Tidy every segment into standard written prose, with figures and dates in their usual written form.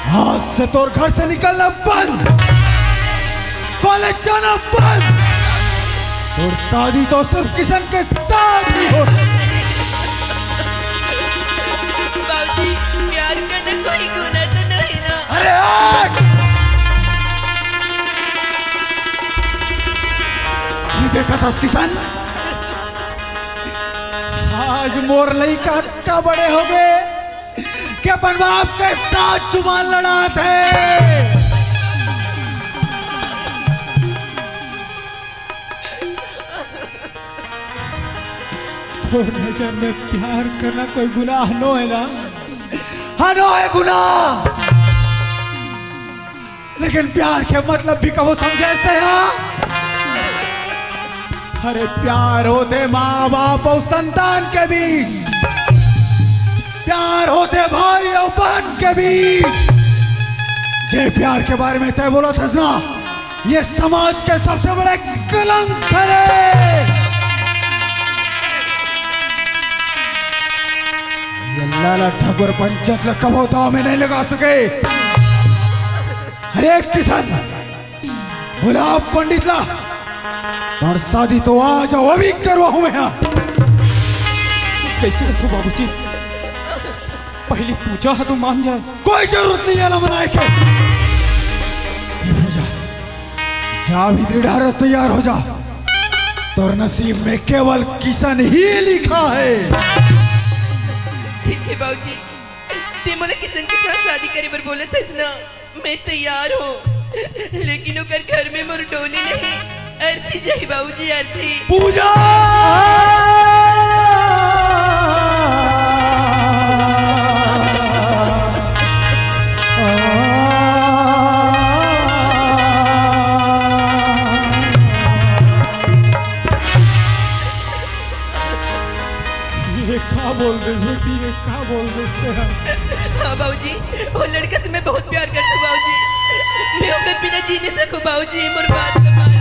आज से तो घर से निकलना बंद, कॉलेज जाना बंद, और शादी तो सिर्फ किशन के साथ ही हो। बाबूजी, प्यार करना कोई गुनाह तो नहीं ना? अरे हट! ये देखा था किशन, आज मोर लइका का बड़े हो गए कि अपन बाप के साथ जुबान लड़ाते। तो नजर में प्यार करना कोई गुनाह नो है ना? हाँ नो है गुनाह, लेकिन प्यार के मतलब भी कहो समझे से। अरे प्यार होते माँ बाप और संतान के बीच, प्यार होते भाई और बहन के बीच। जे प्यार के बारे में तय बोलो थसना, ये समाज के सबसे बड़े कलंक है। ये लाला ठाकुर पंचायत का कबूता में नहीं लगा सके। अरे किशन, बोला पंडित ला, और शादी तो आज अभी करवाऊं मैं। कैसे रखो बाबूजी, पहले पूजा है तो मान जाए। कोई जरूरत नहीं है ना मनाए के। ये पूजा जा भी दृढ़ तैयार हो जा, तो नसीब में केवल किशन ही लिखा है। ठीक है बाबूजी, ते मोला किशन के साथ शादी करे पर बोला था ना, मैं तैयार हूँ, लेकिन ओकर घर में मोर डोली नहीं, अर्थी जाई बाबूजी, अर्थी। पूजा ये क्या बोल रहे बेटी, ये क्या बोल रहे? हाँ बाबूजी, वो लड़का से मैं बहुत प्यार करता हूँ बाबूजी, मैं ओकर बिना जी नहीं सकूँ बाबूजी, मोर बात का मान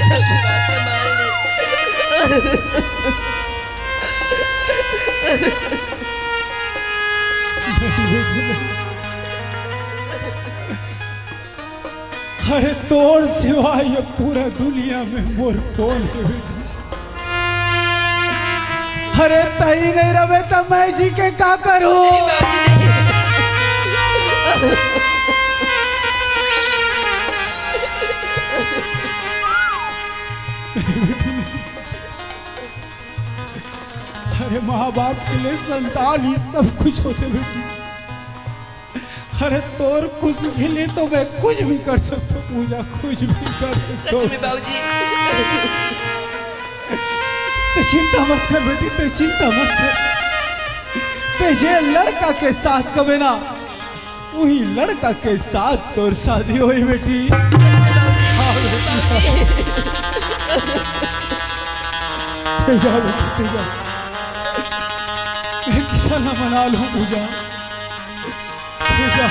अरे तोड़ सिवाय ये पूरा दुनिया में मोर कौन है? अरे तही नहीं रवे तो मैं जी के का करूं? अरे माँ बाप के लिए संतान ही सब कुछ होते बेटी। अरे तोर कुछ भी ले तो मैं कुछ भी कर सकता हूँ पूजा, कुछ भी कर सकता हूँ। सच में बाबूजी, तो चिंता मत कर बेटी, तो चिंता मत कर। तुझे लड़का के साथ कबे ना, वही लड़का के साथ तोर शादी हुई बेटी। तेजा बेटी तेजा, मैं किसान मना लूं पूजा। तेजा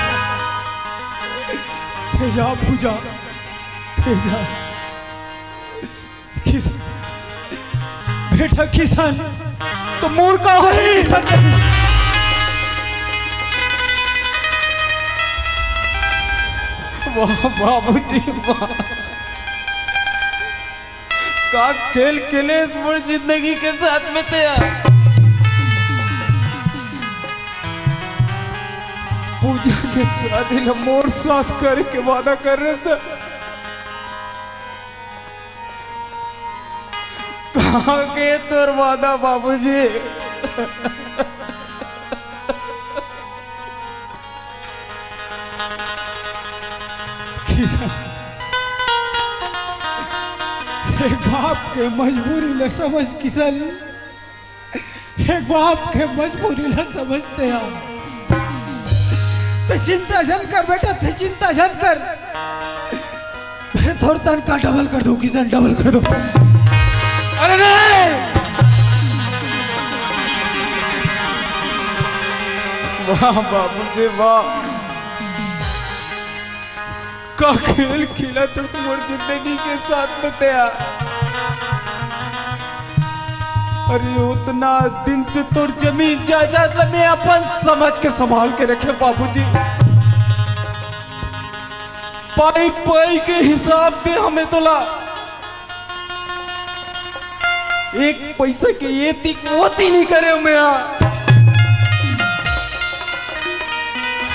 तेजा पूजा तेजा, किसान बेटा, किसान तो मूर्ख हो ही सकते। वाह बाबूजी वाह, का खेल खेले इस मोर जिंदगी के साथ में तैयार। पूजा के शादी ला मोर साथ करे के वादा कर रहे थे, कहाँ गए तोर वादा बाबूजी? एक बाप के मजबूरी ले समझ किशन, एक बाप के मजबूरी ले समझते हैं। तो चिंता जन कर बेटा, तो चिंता जन कर। मैं थोड़ा तनख्वाह डबल कर दूं किशन, डबल कर दूं। अरे नहीं, वाह बाबूजी वाह, का खेल खिला तो मोर जिंदगी के साथ में तैयार। अरे उतना दिन से तोर जमीन जायदाद मैं अपन समझ के संभाल के रखे बाबूजी, पाई पाई के हिसाब दे हमें तोला एक पैसे के ये तिक मोती नहीं करे मैं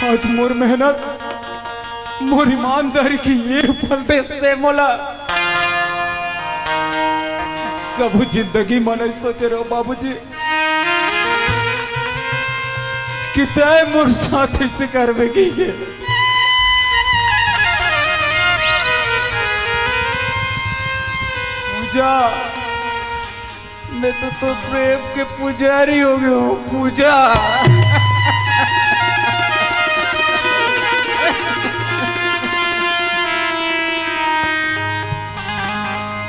आज मोर मेहनत मोर ईमानदारी की ये फल देते मोला कबू जिंदगी में नहीं सोचे रहो बाबूजी कि तय मोर साथ से करवे की पूजा मैं तो प्रेम के पुजारी हो गया हूँ पूजा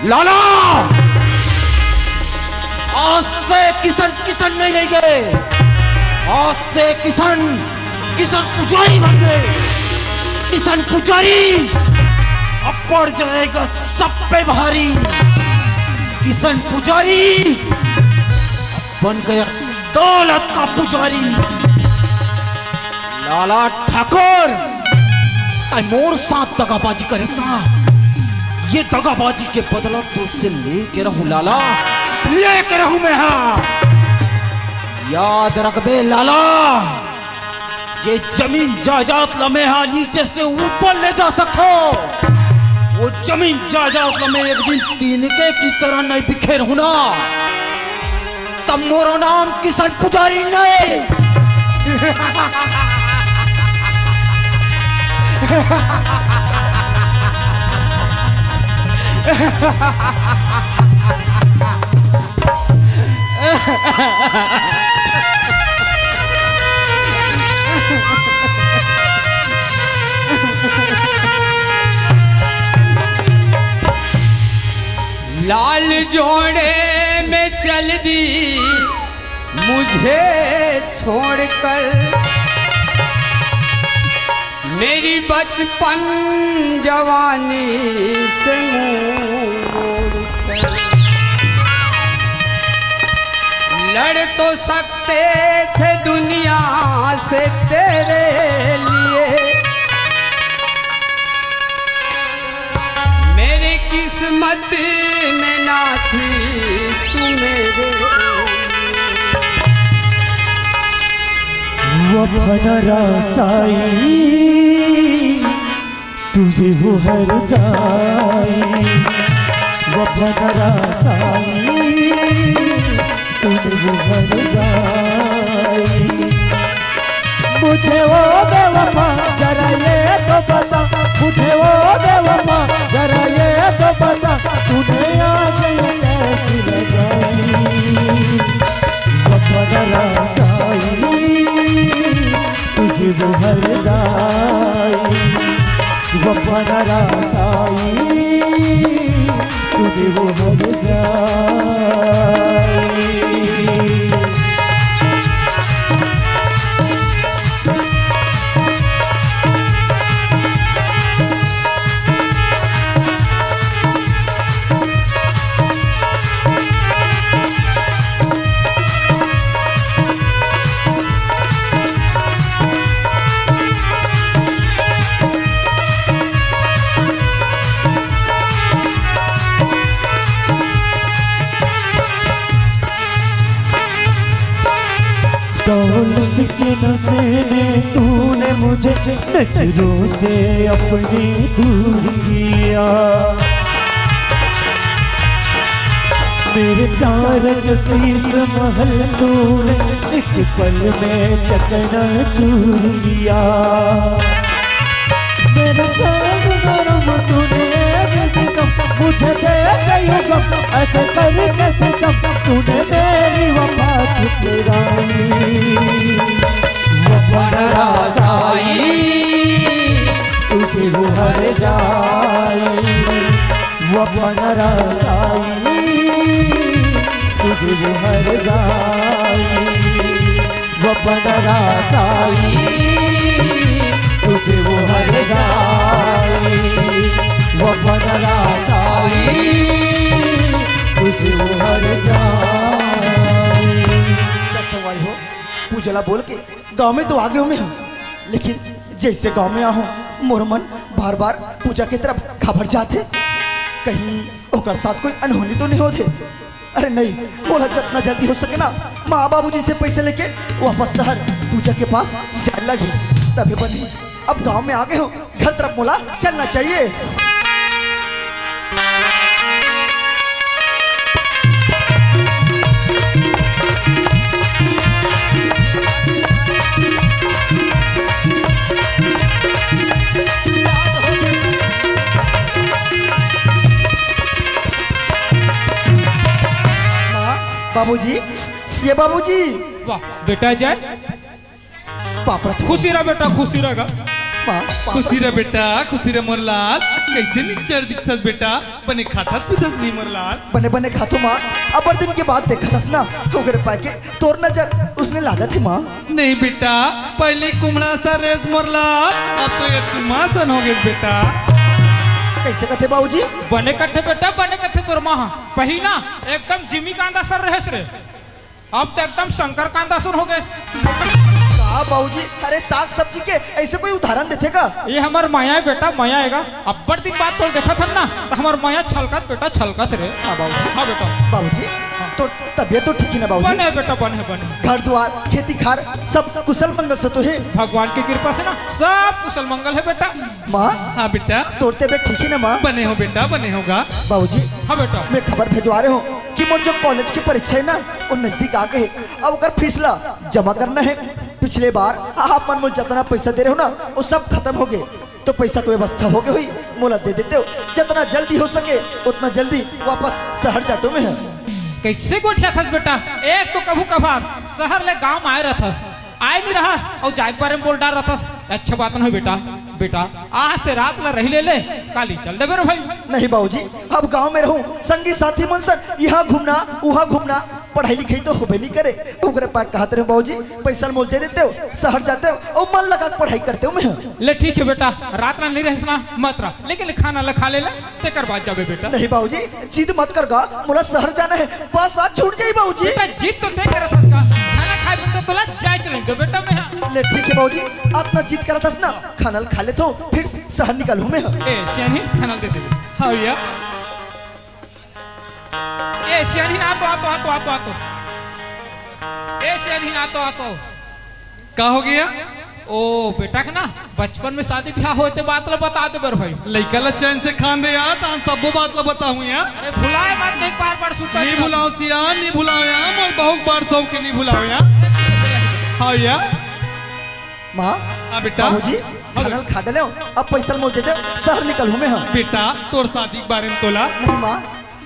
लाला आज से किशन किशन नहीं रह गए आज से किशन किशन पुजारी बन गए किशन पुजारी अब पड़ जाएगा सब पे भारी किशन पुजारी बन गया दौलत का पुजारी लाला ठाकुर मोर साथ दगाबाजी करिस ना ये दगाबाजी के बदला तुझसे लेके रहूं लाला लेके रहूं मैं याद रख बे लाला ये जमीन जायदाद लम्हा नीचे से ऊपर ले जा सकते हो वो जमीन जायदाद लम्हे एक दिन तिनके की तरह नहीं बिखेर होना तब मोरो नाम किशन पुजारी नहीं लाल जोड़े में चल दी मुझे छोड़कर मेरी बचपन जवानी से मुंह मोड़कर लड़ तो सकते थे दुनिया से तेरे लिए मेरी किस्मत में ना थी तू मेरे वफन रासाई तुझे वो हर जाई वफन रासाई तुझे वो हर जाई मुझे वो बेवफा जरा ये तो बता मुझे वो बेवफा जरा ये तो बता तूने आज कैसी लगाई वफन रासाई तुझे वो हर जाई वफन रासाई तुझे वो हर जाई दौलत के नशे में तूने मुझे नजरों से अपनी दूर किया मेरे प्यार के शीश महल तूने एक पल में चकना चूर किया मेरे प्यार गरम तूने मुझे दे गई गम ऐसे करके सितम तूने मेरी वफा ठुकराई वफन रासाई तुझे वो हर जाई वफन रासाई तुझे वो हर जाई वफन रासाई तुझे वो हर जाई वफन रासाई तुझे वो हर जाई पूजला बोल के गांव में तो आगे हूं मैं लेकिन जैसे गांव में आहूँ मोर मन बार बार पूजा की तरफ घबरा जाते, कहीं ओकर साथ कोई अनहोनी तो नहीं होते। अरे नहीं, बोला जितना जल्दी हो सके ना माँ बाबूजी से पैसे लेके वापस शहर पूजा के पास जाने लगे तभी बनी। अब गांव में आ गए हो, घर तरफ मोला चलना चाहिए। बाबूजी, ये बाबूजी। वाह बेटा जय, पापड़ा खुशी रह बेटा, खुशी रहेगा। खुशी रे बेटा, खुशी रे मोरलाल। कैसे निचर दिखतस बेटा, बने खातात पिथस नहीं मोरलाल। बने बने खातो माँ, अब बड़ दिन के बाद देखा था ना होकर पाके तोर नजर उसने लागत है माँ। नहीं बेटा, पहले कुमड़ा सा रेस मोरलाल, अब तो ये तुमासन हो गए बेटा। कैसे कहते बाबूजी? बने कट्ठे बेटा, बने कट्ठे तोर माँ पही ना एकदम जिमी कांदा सर रहेस रे, अब तो एकदम शंकर कांदा सर हो गए। कहा बाबूजी? अरे साग सब्जी के ऐसे कोई उदाहरण देते का? ये हमार माया है बेटा, माया आएगा। अब बड़ दिन बाद तो देखा था ना तो हमार माया छलकत बेटा, छलकत रे। हाँ बाबूजी। हाँ बेटा। बाबूजी तो तबियत तो ठीक ही ना बाबूजी? बने बेटा, बने बने। घर द्वार खेती खार सब कुशल मंगल से तो है? भगवान की कृपा से ना सब कुशल मंगल है बेटा। माँ हाँ बेटा, तोर तबियत ठीक ही ना माँ? बने हो बेटा, बने होगा। बाबूजी हाँ बेटा। मैं खबर भेजवा रहे हूँ कि मोर जो कॉलेज की परीक्षा है ना वो नजदीक आ गए, अब अगर फीसला जमा करना है। पिछले बार आप मन मुझे जितना पैसा दे रहे हो ना वो सब खत्म हो गए, तो पैसा की व्यवस्था हो गई हुई, मोला दे देते हो। जितना जल्दी हो सके उतना जल्दी वापस शहर जाते मैं। कैसे गोठिया थस बेटा, एक तो कभू कभार शहर ले गांव आए रहथस, आए नहीं रहस और जाए के बारे में बोल डाल रहथस। अच्छा बात नहीं बेटा, बेटा आज ते रात ला रही ले काली चल दे बेरो भाई। नहीं बाबूजी, अब गांव में रहूं, संगी साथी मन सर यहाँ घूमना वहाँ घूमना, पढ़ाई लिखाई तो होबे नहीं करे। ओकरे पास कहते रहे बाबूजी पैसा मोल दे देते हो, शहर जाते हो और मन लगा पढ़ाई करते हो मैं। ले ठीक है बेटा, रात में नहीं रहना मत रह, लेकिन खाना ला खा ले तेकर बाद जाबे बेटा। नहीं बाबूजी जिद मत कर गा, मोला शहर जाना है, बस आज छूट जाई बाबूजी। बेटा जिद तो ते करत हस का, खाना खाए बिना तो ला जाए चलेंगे बेटा मैं। ले ठीक है बाबूजी, अपना जिद करत हस ना, खाना खा ले तो फिर शहर निकलूं मैं। ए सियानी खाना दे दे। हाँ भैया, ए सियानी आ तो आ तो आ तो आ तो आ तो ए सियानी आ तो आ तो का हो गया? ओ बेटा के ना बचपन में शादी ब्याह होते बात ला बता दे बर भाई। लइका ला चैन से खान दे यार, तान सबो बात ला बताऊं यार। अरे भुलाए मत देख, बार बार सुता नहीं भुलाओ सिया, नहीं भुलाओ यार, मोर बहुत बार सौ के नहीं भुलाओ यार। हाँ यार। माँ हाँ बेटा। बाबूजी खाना खा डाले, अब पैसा मोल दे दे, शहर निकलूं मैं। बेटा तोर शादी के बारे में तोला नहीं माँ,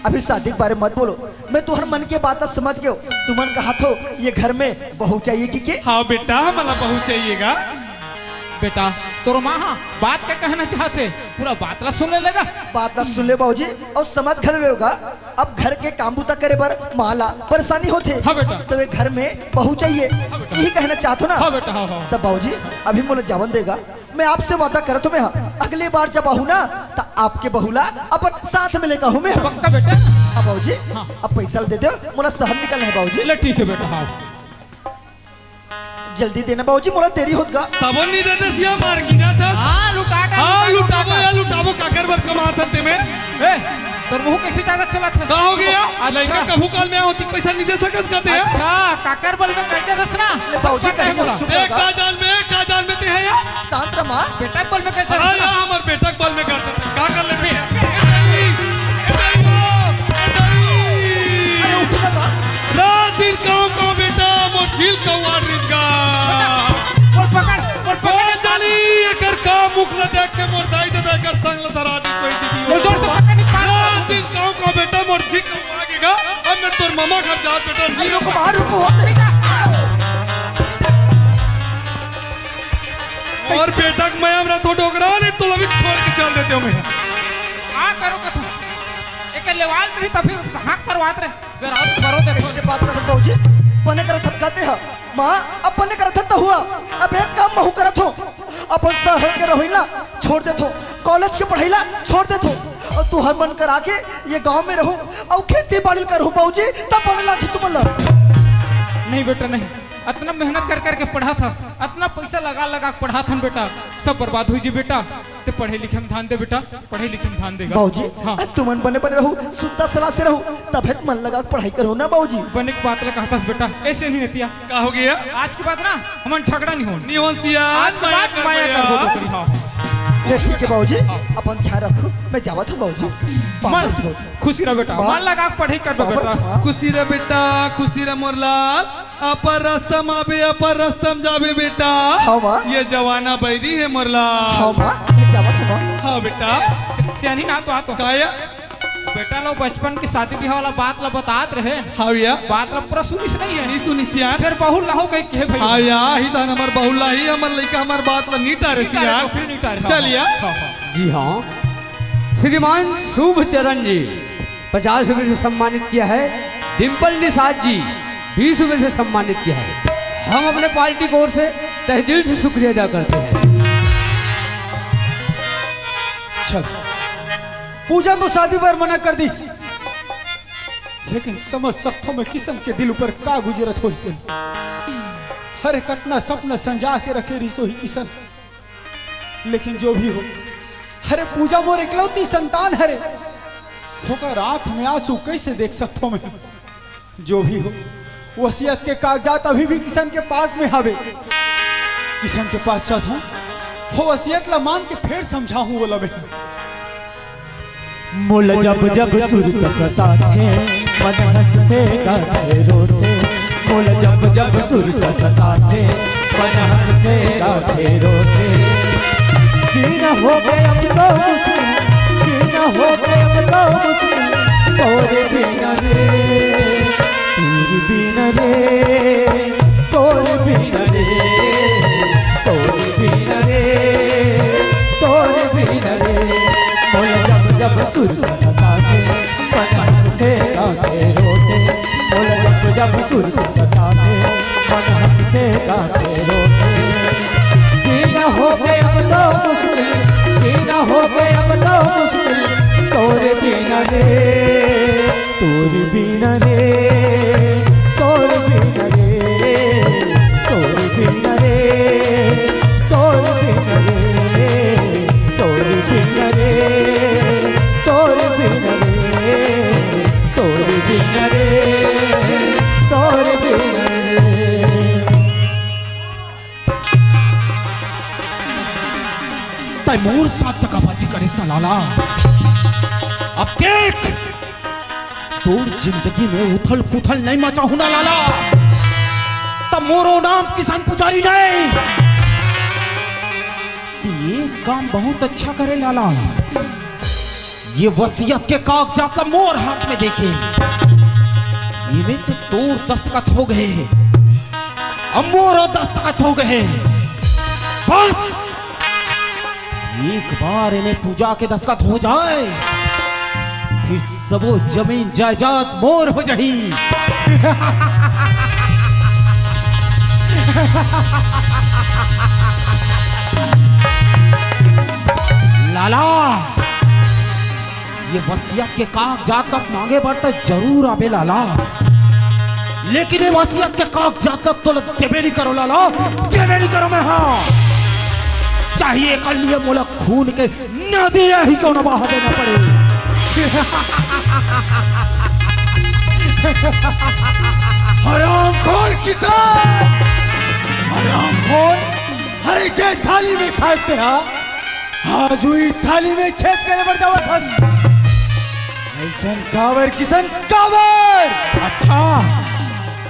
अभी शादी के बारे में मत बोलो, मैं तुम्हारे मन की बात समझ गयो। तुमन कहा थो ये घर में बहू चाहिए कि के? हाँ बेटा, हमारा बहू चाहिएगा। बेटा तोर माँ हाँ बात क्या कहना चाहते, पूरा बात ला सुन लेगा। बात सुन ले बाबूजी और समझ घर में होगा। अब घर के काम बूता करे बर माला परेशानी होते। हाँ बेटा। तो वे घर में बहू चाहिए, यही कहना चाहते हो ना? हाँ बेटा। हाँ हाँ। तब बाबूजी अभी मुझे जावन देगा, मैं आपसे वादा करत हूँ मैं, अगली बार जब आहू ना तो आपके बहुला अपन साथ में लेकर हूँ मैं। पक्का बेटा। हाँ बाबूजी। अब पैसा दे दो, मोला शहर निकलना है बाबूजी। ले ठीक है बेटा। हाँ जल्दी देना बाबूजी, मोला देरी होगा। सबन नहीं देते सिया, मार की ना था। हाँ लुटाटा। हाँ लुटावो या लुटावो, काकर बर कमाता ते में। ए तोर मुंह कैसे ज्यादा चला था? का हो गया? लइका अच्छा कभू काल में होती पैसा नहीं दे सकस कहते हैं। अच्छा काकर बल में कैसे दसना? ले बाबूजी कहीं मत चुप एक रहा, का जान में ते है यार। शांत रह माँ। बेटा बल में कैसे हाँ दसना? यार, हमार बेटा के बल में करते थे, का कर ले? अरे उठ ना का। रात दिन कहूँ बेटा, मोर झील कौआ रिजगा। बोल पकड़, बोल ओ पकड़। जानी एकर का मुख न देख के मोर दाई दादा कर संग ल सरा दी कोई बोल जोर दीदी। से पकड़ निकाल। रात दिन कहूँ बेटा, मोर झील कौआ आगेगा, अब मैं तोर मामा घर जा बेटा। अरे कुमार रुको होते। और बेटा मैं हमरा तो डोगरा नहीं तो अभी छोड़ के चल देते हो मैं। हाँ करो कथू एक लेवाल नहीं तभी हाथ पर बात रहे बेरा तो करो देखो। कैसे बात करत बाबूजी? बने करत कहते हैं माँ, अब बने करत तो हुआ, अब एक काम महू करत हो, अपन शहर के रहिला छोड़ देत हो, कॉलेज के पढ़ाईला छोड़ देत हो, और तू हर मन करा के ये गांव में रहूं और खेती बाड़ी करूं बाबूजी, तब बने लागी तुम ला। नहीं बेटा नहीं, इतना मेहनत कर करके पढ़ा था, इतना पैसा लगा लगा के पढ़ा था बेटा, सब बर्बाद हुई जी बेटा। ते पढ़े लिखे में ध्यान दे बेटा, पढ़े लिखे में ध्यान देगा। बाबूजी हाँ तुमन बने बने रहो, सुनता सलाह से रहो, तब मन लगा के पढ़ाई करो ना बाबूजी। बने की बात कहा था बेटा, ऐसे नहीं रहती। का हो गया? आज के बाद ना हमारे झगड़ा नहीं होना, नहीं होन सिया, आज के बाद माया कर। हाँ ठीक है बाबूजी, अपन ध्यान रखो, मैं जावत हूँ बाबूजी। खुशी रह बेटा, मन लगा के पढ़ाई कर बेटा। खुशी रे बेटा, खुशी रे मोरलाल, अपर रास्तम आबे अपर रास्तम जाबे बेटा। हाँ माँ। ये जवाना बैरी है मोरलाल। हाँ माँ, मैं जावत हूँ माँ। हाँ बेटा। सियानी ना तो आ तो काया? बेटा लोग बचपन की शादी ब्याह वाला बात ला बतात रहे। हाँ भैया। बात ला पूरा सुनिस नहीं है। नहीं सुनी सिया। फिर बहुल ना हो कहीं के भाई। हाँ या ही था हमार बहुला ही हमार लड़का हमार बात ला नीटा रे सिया। चलिए। जी हाँ, श्रीमान शुभ चरण जी 50 रुपये से सम्मानित किया है। डिम्पल निषाद जी 20 रुपये से सम्मानित किया है। हम अपने पार्टी की ओर से तहे दिल से शुक्रिया अदा करते हैं। चल पूजा तो शादी पर मना कर दी, लेकिन समझ सकता मैं किशन के दिल ऊपर का गुजरत होते। हर कतना सपना संजा के रखे रिसो ही किशन, लेकिन जो भी हो, हरे पूजा मोर इकलौती संतान हरे होकर आंख में आंसू कैसे देख सकता हूं मैं। जो भी हो, वसीयत के कागजात अभी भी किशन के पास में हवे। किशन के पास चाहता हूं, हो वसीयत ला मांग के फिर समझाऊं बोला मैं। मुल जब जब सुरत सताते मन हंसते गाते रोते। मुल जब जब सुरत सताते मन हंसते गाते रोते। जीना हो गए अब तो मुश्किल, जीना हो गए अब तो मुश्किल। तोरे बिना रे, तोरे बिना रे, तोरे बिना रे, तोरे बिना रे, तोरे बिना रे। बोल जब जब सुर सताते मन हंसते गाते रोते। बोल जब जब सुर सताते मन हंसते गाते रोते। जीना हो गए अब तो मुश्किल, जीना हो गए अब तो मुश्किल। तोरे बिना रे, तोरे बिना रे, तोरे बिना रे, तोरे बिना रे, तोरे बिना रे, तोरे बिना रे, तोरे बिना रे, तोरे बिना रे, तोरे बिना रे। तैमूर साथ तक बाजी करिस ना लाला। अब देख, तोर जिंदगी में उथल पुथल नहीं मचा हूं ना लाला। तब मोरो नाम किसान पुजारी नहीं। ये काम बहुत अच्छा करे लाला। ये वसीयत के कागजात मोर हाथ में देखे, ये में तो तोर दस्तखत हो गए, अब मोरो दस्तखत हो गए। बस एक बार इन्हें पूजा के दस्तखत हो जाए, फिर सबो जमीन जायदाद मोर हो जाही। लाला, ये वसीयत के कागजात तक मांगे पर तो जरूर आबे लाला, लेकिन ये वसीयत के कागजात तक तो देवे नहीं करो लाला, देवे नहीं करो। मैं हाँ चाहिए कर लिए मोला खून के नदी ही क्यों न बहा देना पड़े। हरामखोर किसान, हरामखोर। अरे जे थाली में खाते हैं, आज हुई थाली में छेद करे बढ़ जावा फंस। ऐसा कावर किसान कावर। अच्छा,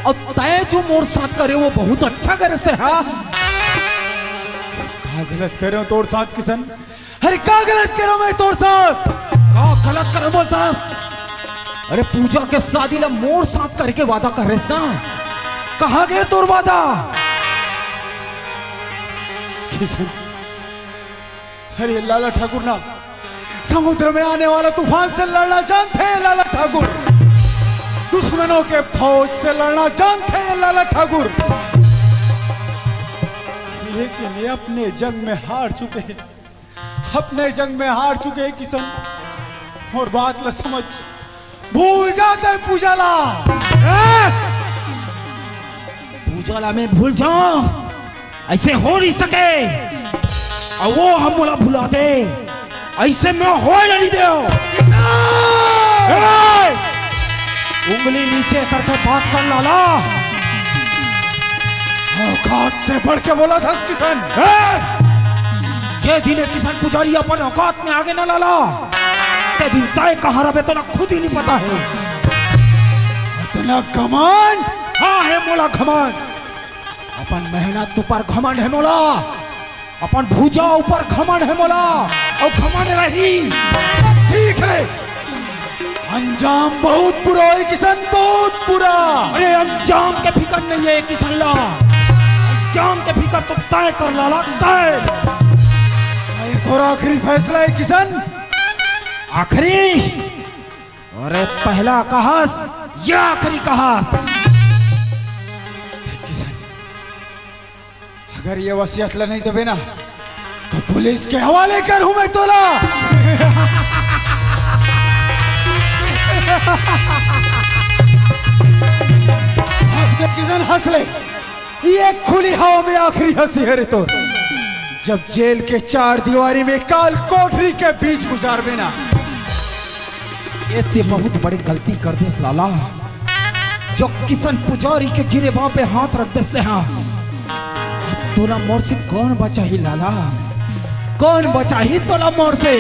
और तय जो मोर साथ करे वो बहुत अच्छा करे से हाँ। का गलत कर रहे हो तोड़ साथ किसान? अरे का गलत कर रहा हूं मैं तोड़ साथ? का गलत करे बोलतास? अरे पूजा के शादी ला मोर साथ करके वादा कर रहे ना, कहा गए तोर वादा? किसान, अरे लाला ठाकुर ना, समुद्र में आने वाला तूफान से लड़ना जानते हैं लाला ठाकुर, दुश्मनों के फौज से लड़ना जानते हैं लाला ठाकुर, लेकिन ये अपने जंग में हार चुके हैं, अपने जंग में हार चुके हैं किसान। और बात ला समझ, भूल जाते हैं पूजाला। उजाला में भूल जाऊं, ऐसे हो नहीं सके। और वो हम मोला भुला दे, ऐसे में हो नहीं दे। उंगली नीचे करके बात कर लाला। औकात से बढ़ के बोला था किसान। जे दिन किसान पुजारी अपन औकात में आगे न लाला, ते दिन तय कहाँ रहे तो ना खुद ही नहीं पता है। इतना घमंड। हाँ है मोला घमंड। अपन मेहनत ऊपर घमंड है मोला, अपन भूजा ऊपर घमंड है मोला, और घमंड रही। ठीक है, अंजाम बहुत बुरा है किसान, बहुत बुरा। अरे अंजाम के फिकर नहीं है किसान ला, अंजाम के फिकर तो तय कर लाला, तय। ये थोड़ा आखिरी फैसला है किसान। आखिरी? अरे पहला कहास या आखिरी कहास? किसान, अगर ये वसीयत ला नहीं देवे ना तो पुलिस के हवाले कर हूं मैं तोला। हंस ले किसान, हंस ले। ये खुली हवा में आखिरी हंसी है रे तो। जब जेल के चार दीवारी में काल कोठरी के बीच गुजारवे ना। ये ते बहुत बड़ी गलती कर दिस लाला, जो किशन पुजारी के गिरे वहां पे हाथ रख देते हैं। तोला मोर से कौन बचा ही लाला, कौन बचा ही तोला मोर से?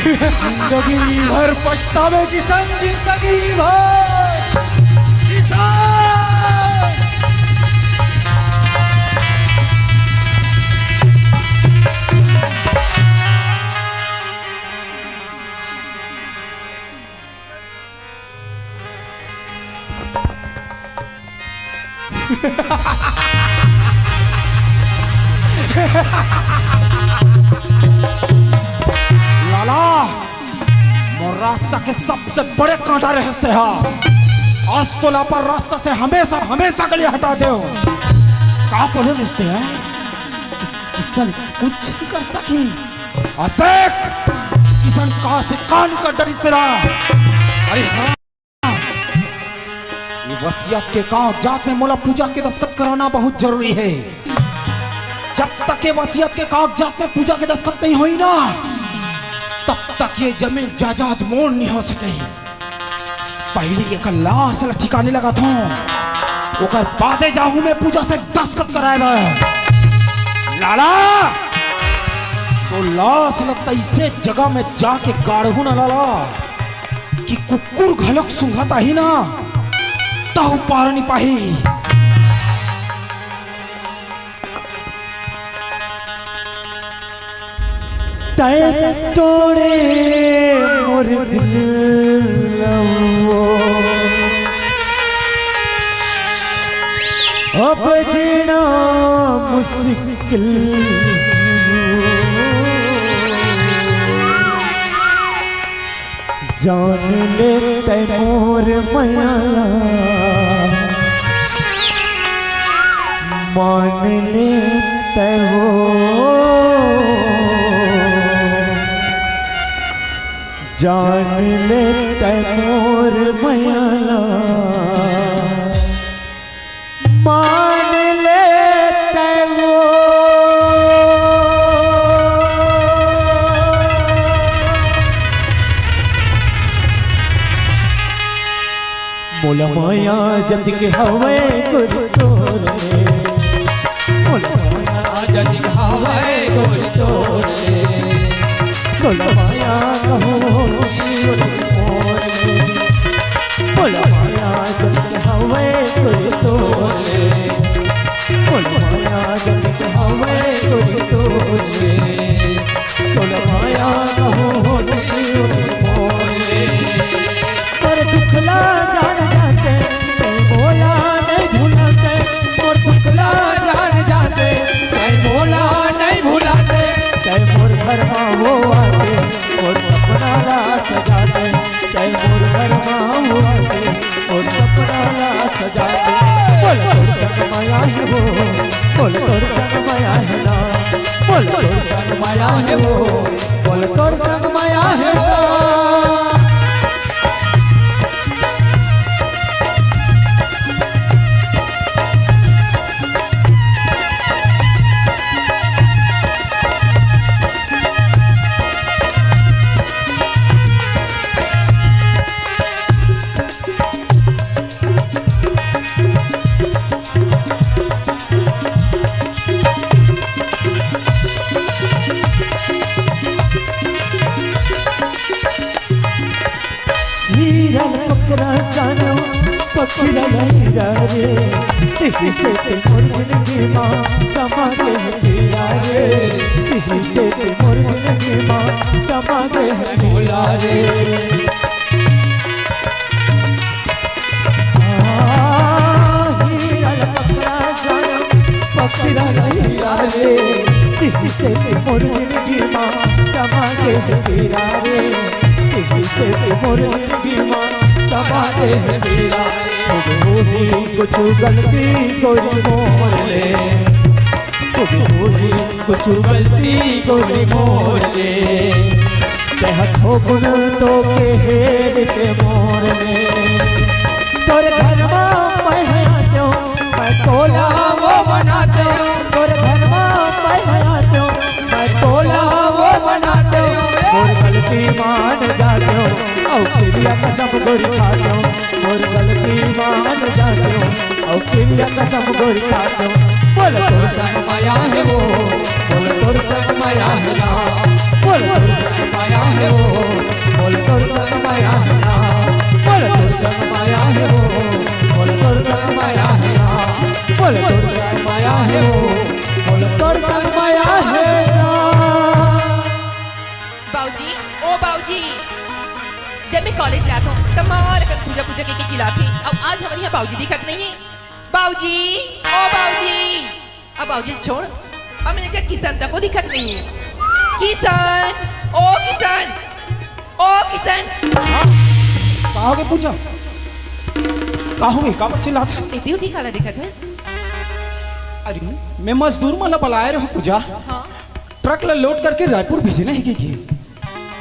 जिंदगी भर पछतावे किसान, जिंदगी भर किसान। लाला मोर रास्ता के सबसे बड़े कांटा रहते हैं। आज तोला पर रास्ता से हमेशा हमेशा के लिए हटा दो। कहाँ पर रिश्ते हैं किसान कुछ नहीं कर सकी। आज देख किसान कहाँ से कान का डर तेरा। अरे हाँ, ये वसीयत के कागजात में मोला पूजा के दस्तखत कराना बहुत जरूरी है। जब तक ये वसीयत के कागजात में पूजा के दस्तखत नहीं हुई ना, तब तक ये जमीन जायदाद मोड़ नहीं हो सके। पहले एक लाश ला ठिकाने लगा था, ओकर बादे जाहू में पूजा से दस्तखत कराएगा। लाला तो लाश लगता इसे जगह में जाके गाढ़ू ना लाला कि कुकुर घलक सुंघाता ही ना ताहू पार नहीं पाही। तय तोड़े मोर दिल वो, अब जीना मुश्किल। जान ले तय मोर माया, मान ले तय वो, जान ले तय मोर माया, मान ले तय वो। मोला माया जद के हवे गुरु तोरे, मोला माया जद के हवे गुरु तोरे, मोला माया कहो मोरे, मोला माया जद के हवे गुरु तोरे, मोला माया जद के हवे गुरु तोरे, मोला माया कहो मोरे। पर दुखला जान जाते मोला नहीं भूलाते, और दुखला जान जाते मोला नहीं भूलाते। तय मोर घर वो आते और सपना ला सजाते, तय मोर घर वो आते और सपना ला सजाते। बोल तोर संग माया है वो, बोल तोर संग माया है ना, बोल तोर संग माया है वो, बोल तोर संग माया है ना। पकड़ा जानो पकड़ा नहीं रे तिही से ते मोर जिंदगी माँ समा के हीरा रे तिही से ते मोर जिंदगी माँ समा के भोला रे हीरा पकड़ा जानो पकड़ा नहीं रे तिही से ते मोर जिंदगी माँ समा के हीरा रे तिही से ते मोर जिंदगी माँ समा के हीरा होगी कुछ गलती कोई मोर ले होगी कुछ गलती कोई मोर ले कहत हो गुण तो के हेर के मोर ले तोरे घर में हयातो मैं तोला वो बनाते तोरे घर में हयातो मैं तोला वो बनाते मोर गलती मान जाते औ किरिया कसम गोरी खाते मोर गलती मान जाते औ किरिया कसम गोरी खाते बोल तोर संग माया है वो बोल तोर संग माया है ना बोल तोर संग माया है वो बोल तोर संग माया है ना बोल तोर संग माया है वो बोल तोर संग माया है ना बोल तोर संग माया है वो बोल तोर संग माया है ना बाऊजी ओ बाऊजी जब मैं कॉलेज जाता हूँ तब मार कर पूजा पूजा के चिल्लाते अब आज हमारे यहाँ बाऊजी दिखत नहीं है बाऊजी ओ बाऊजी अब बाऊजी छोड़ अब मैंने जब किसान तक को दिखत नहीं है किसान ओ किसान ओ किसान कहाँ गए पूजा कहाँ हुई कहाँ बच्चे लाता इतनी होती काला दिखत है अरे मैं मजदूर मला बुलाए रहा पूजा हाँ ट्रक ला लोड करके रायपुर भेजना है कि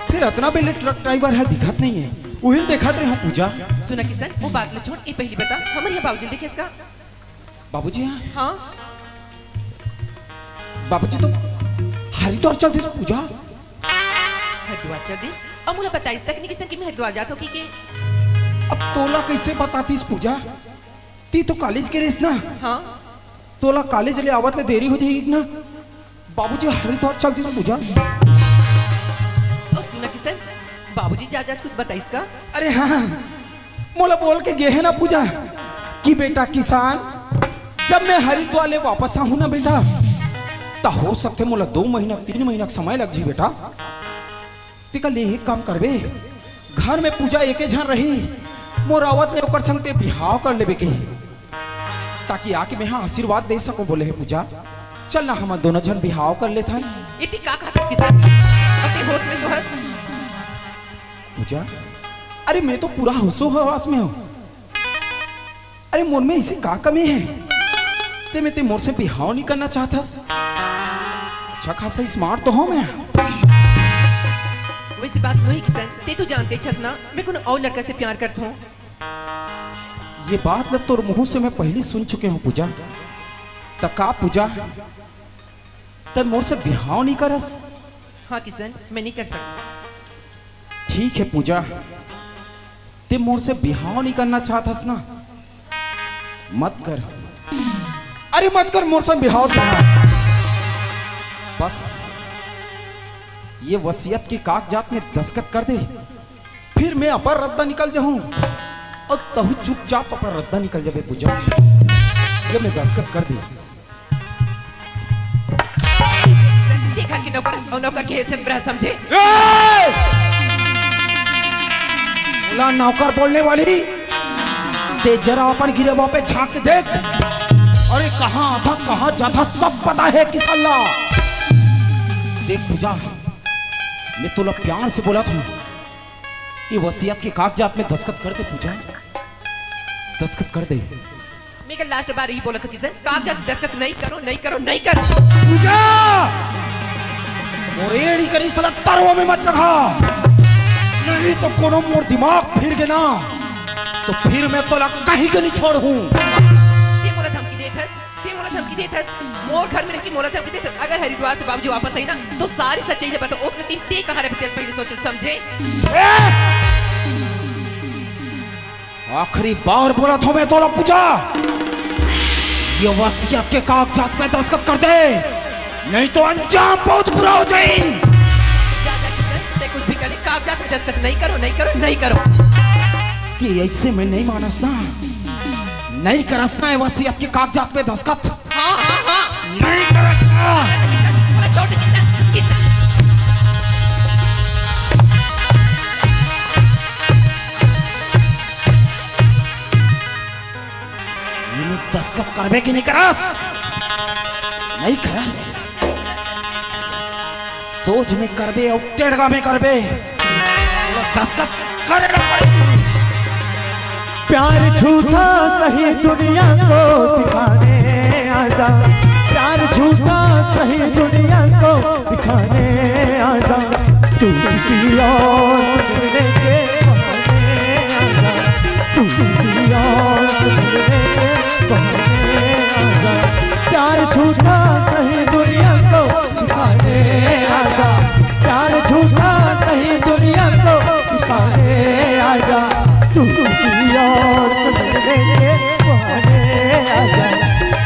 फिर इतना बेले ट्रक ड्राइवर है दिखत नहीं है वही देखत रहे पूजा सुना किसान वो बात ले छोड़ ये पहली बता हमारे यहाँ बाबूजी दिखे इसका बाबूजी यहाँ हाँ बाबूजी तो हरिद्वार चलते पूजा हरिद्वार चल दिस अब मुझे बता इस तक नहीं किसान कि मैं हरिद्वार जाता हूँ कि अब तोला कैसे बताती पूजा ती तो कॉलेज के रेस ना हाँ तोला कॉलेज ले आवत ले देरी हो जाएगी ना बाबूजी हरिद्वार चलती पूजा और सुना किसान बाबूजी जा कुछ बता इसका अरे हाँ मोला बोल के गे है ना पूजा कि बेटा किसान जब मैं हरिद्वार ले वापस आऊं ना बेटा तो हो सकते मोला 2 महीना 3 महीना का समय लग जी बेटा तिका ले एक काम करबे घर में पूजा एके झन रही मोर आवत ले ओकर संग ते बिहाव कर लेबे के ताकि आके मैं हाँ आशीर्वाद दे सकूं बोले है पूजा चल ना हम दोनों जन बिहाव कर लेते हैं इतनी का खाता किसान अपने होश में तो हंस पूजा अरे मैं तो पूरा होशो हवास में हूँ अरे मोर में इसे का कमी है ते मैं ते मोर से बिहाव नहीं करना चाहता अच्छा खासा स्मार्ट तो हूँ मैं वैसी बात नहीं किसान ते तू जानते छस ना मैं कोनो और लड़का से प्यार करता हूँ ये बात लग तोर मुंह से मैं पहले सुन चुके हूँ पूजा तका पूजा तब मोर से बिहाव नहीं करस हाँ किसान मैं नहीं कर सकता ठीक है पूजा ते मोर से बिहाव नहीं करना चाहतस ना मत कर अरे मत कर मोर से बिहाव करना बस ये वसीयत के कागजात में दस्तखत कर दे फिर मैं अपर रद्दा निकल जाऊं और तहु चुपचाप अपर रद्दा निकल जावे पूजा ये मैं दस्तखत कर दे देखा कि नौकर और नौकर के हिस्से में समझे बोला नौकर बोलने वाली ते जरा अपन गिरेवा पे झांक के देख अरे कहाँ अथस कहाँ जाथस सब पता है किस अल्लाह देख पूजा मैं तुला प्यार से बोला था ये वसीयत के कागजात में दस्तखत कर दे पूजा दस्तखत कर दे मैं कल लास्ट बार यही बोला था किसान कागजात दस्तखत नहीं करो नहीं करो नहीं करो पूजा मोरेड़ी करी सलत तरवा में मत चढ़ा नहीं तो कोनो मोर दिमाग फिर गए ना तो फिर मैं तोला कहीं के नहीं छोड़ हूं ते मोला धमकी देथस मोर घर में रह के मोला धमकी देथस अगर हरिद्वार से बाबूजी वापस आई ना तो सारी सच्चाई ले बता ओकर टीम ते कहां रहे पहले सोच समझे आखिरी बार बोला था मैं तोला पूजा ये वसीयत के कागजात में दस्तखत कर दे नहीं तो अंजाम बहुत बुरा हो जाए जा किसान ते कुछ भी करे कागजात में दस्तखत नहीं करो नहीं करो नहीं करो कि ऐसे में नहीं मानस ना, नहीं करसना है वसीयत के कागजात पे दस्तखत, हाँ हाँ हाँ नहीं करसना। अरे छोड़ दे किसान। ये दस्तखत करबे कि नहीं करस? नहीं करस, सोच में करबे और टेढ़गा में करबे, दस्तखत करना पड़ेगा। प्यार झूठा सही दुनिया को दिखाने आजा, प्यार झूठा सही दुनिया को दिखाने आजा, तू किसी और मिलने के बहाने आजा, तू किसी और मिलने के बहाने आजा, प्यार झूठा सही दुनिया को दिखाने आजा, प्यार झूठा सही दुनिया को दिखाने आजा, तू किसी और मिलने के बहाने आजा,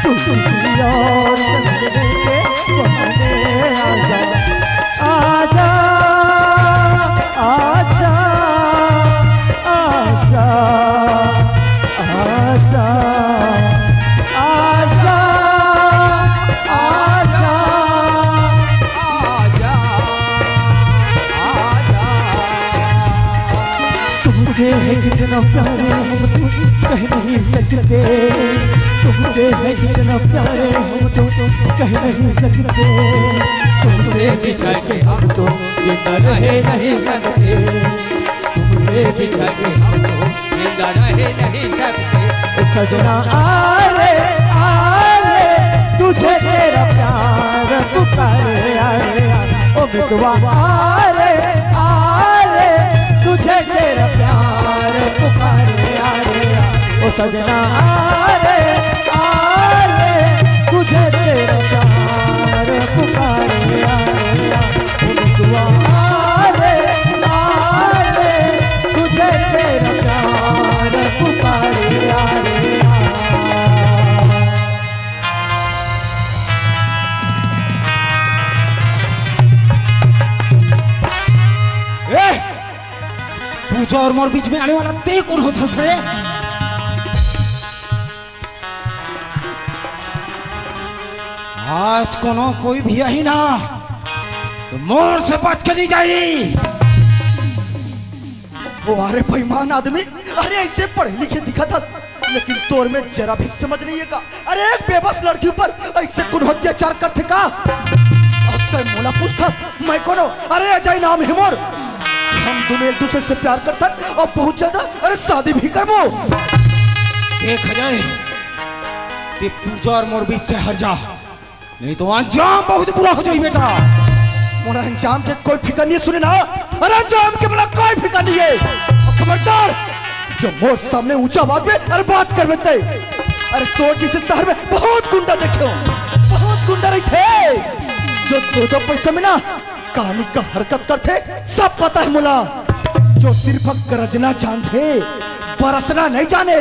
तू किसी और मिलने के बहाने आजा, आजा आजा आजा आजा आजा आजा आजा तुमसे है जितना प्यारे हम तो कह नहीं सकते, तुमसे है जितना प्यारे हम तो कह नहीं सकते, तुमसे बिछड़ के हम तो ये रह नहीं सकते, तुमसे बिछड़ के हम तो ये रह नहीं सकते। ओ सजना आ रे तुझे तेरा प्यार पुकारे, आ रे ओ मितवा आ रे तुझे तेरा प्यार पुकारे, आ रे ओ सजना आ रे तुझे तेरा प्यार पुकारे, आ रे ओ मितवा आ रे तुझे तेरा प्यार पुकारे, आ रे पूजा और मोर बीच में आने वाला ते कौन होता रे? आज कोनो कोई भी यही ना तो मोर से बच के नहीं जाई। वो अरे बेईमान आदमी, अरे ऐसे पढ़े लिखे दिखा था, लेकिन तोर में जरा भी समझ नहीं है का। अरे एक बेबस लड़की पर ऐसे कौन अत्याचार करते का? अब मोला पूछता मैं कोनो? अरे अजय नाम है मोर, हम दोनों एक दूसरे से प्यार करता और बहुत ज्यादा, अरे शादी भी करबो। देख जाए ते पूजा और मोर बीच से हट जा, नहीं तो अंजाम बहुत बुरा हो जाए बेटा। मोरा अंजाम के कोई फिक्र नहीं, सुने ना, अरे अंजाम के बड़ा कोई फिक्र नहीं है। खबरदार जो मोर सामने ऊंचा बात में अरे बात कर बेटे। अरे तो जिसे शहर में बहुत गुंडा देखे, बहुत गुंडा रही थे जो दो पैसे में ना कहानी का हरकत करते, सब पता है मुला। जो सिर्फ गरजना जानते, बरसना नहीं जाने।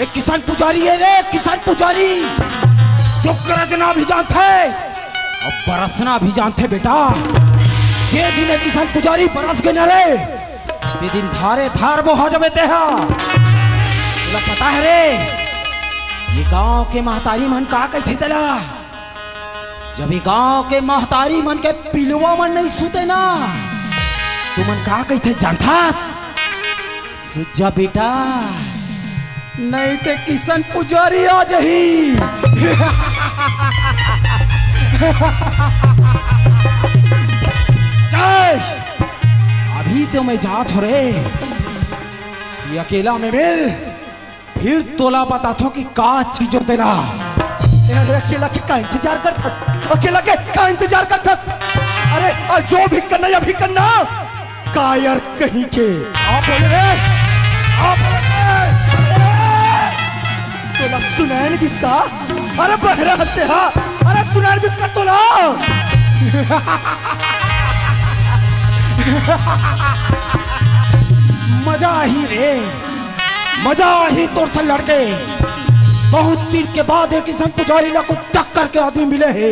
एक किसान पुजारी है रे, किसान पुजारी जो गरजना भी जानते और बरसना भी जानते बेटा। जे दिन किसान पुजारी बरस गए रे, ते दिन धारे धार बोहा जब ते हा। तुला पता है रे, ये गांव के महतारी मन का कहते तला? जब ये गांव के महतारी मन के पिलवा मन नहीं सुते ना, तुमन का कहते जानथास? सुजा बेटा, नहीं ते किसान पुजारी आ जही। अभी तो मैं जात हो रे, तू अकेला में मिल, फिर तोला बता थो कि का चीजों तेरा। अरे अकेला के का इंतजार करथस? अकेला के का इंतजार करथस? अरे और जो भी करना या भी करना कायर कहीं के। आप बोले रे, आप बोले तोला सुनाया नहीं जिसका? अरे बहरा हंसते हाँ, अरे सुनाया जिसका तोला। मजा ही रे, मजा ही तोर से लड़के। बहुत दिन के बाद एक किसान पुजारी ला को टक्कर के आदमी मिले है।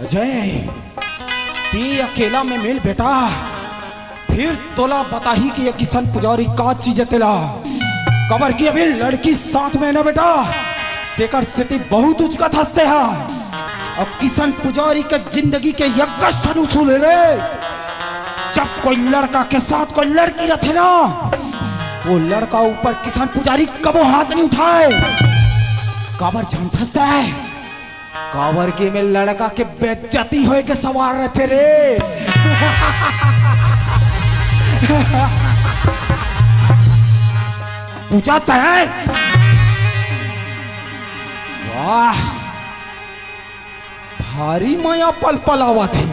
अजय, तू अकेला में मिल बेटा, फिर तोला बता ही कि ये किशन पुजारी का चीज तेला कबर की अभी लड़की साथ में ना बेटा तेकर सिटी बहुत उचकत हंसते हैं और किशन पुजारी के जिंदगी के एक कष्ट उसूल रे जब कोई लड़का के साथ कोई लड़की रहते ना वो लड़का ऊपर किशन पुजारी कबो हाथ नहीं उठाए काबर जान हंसता है काबर के में लड़का के बेइज्जती होए के सवार रहते रे पूछा तय वाह भारी माया पल पल आवा थी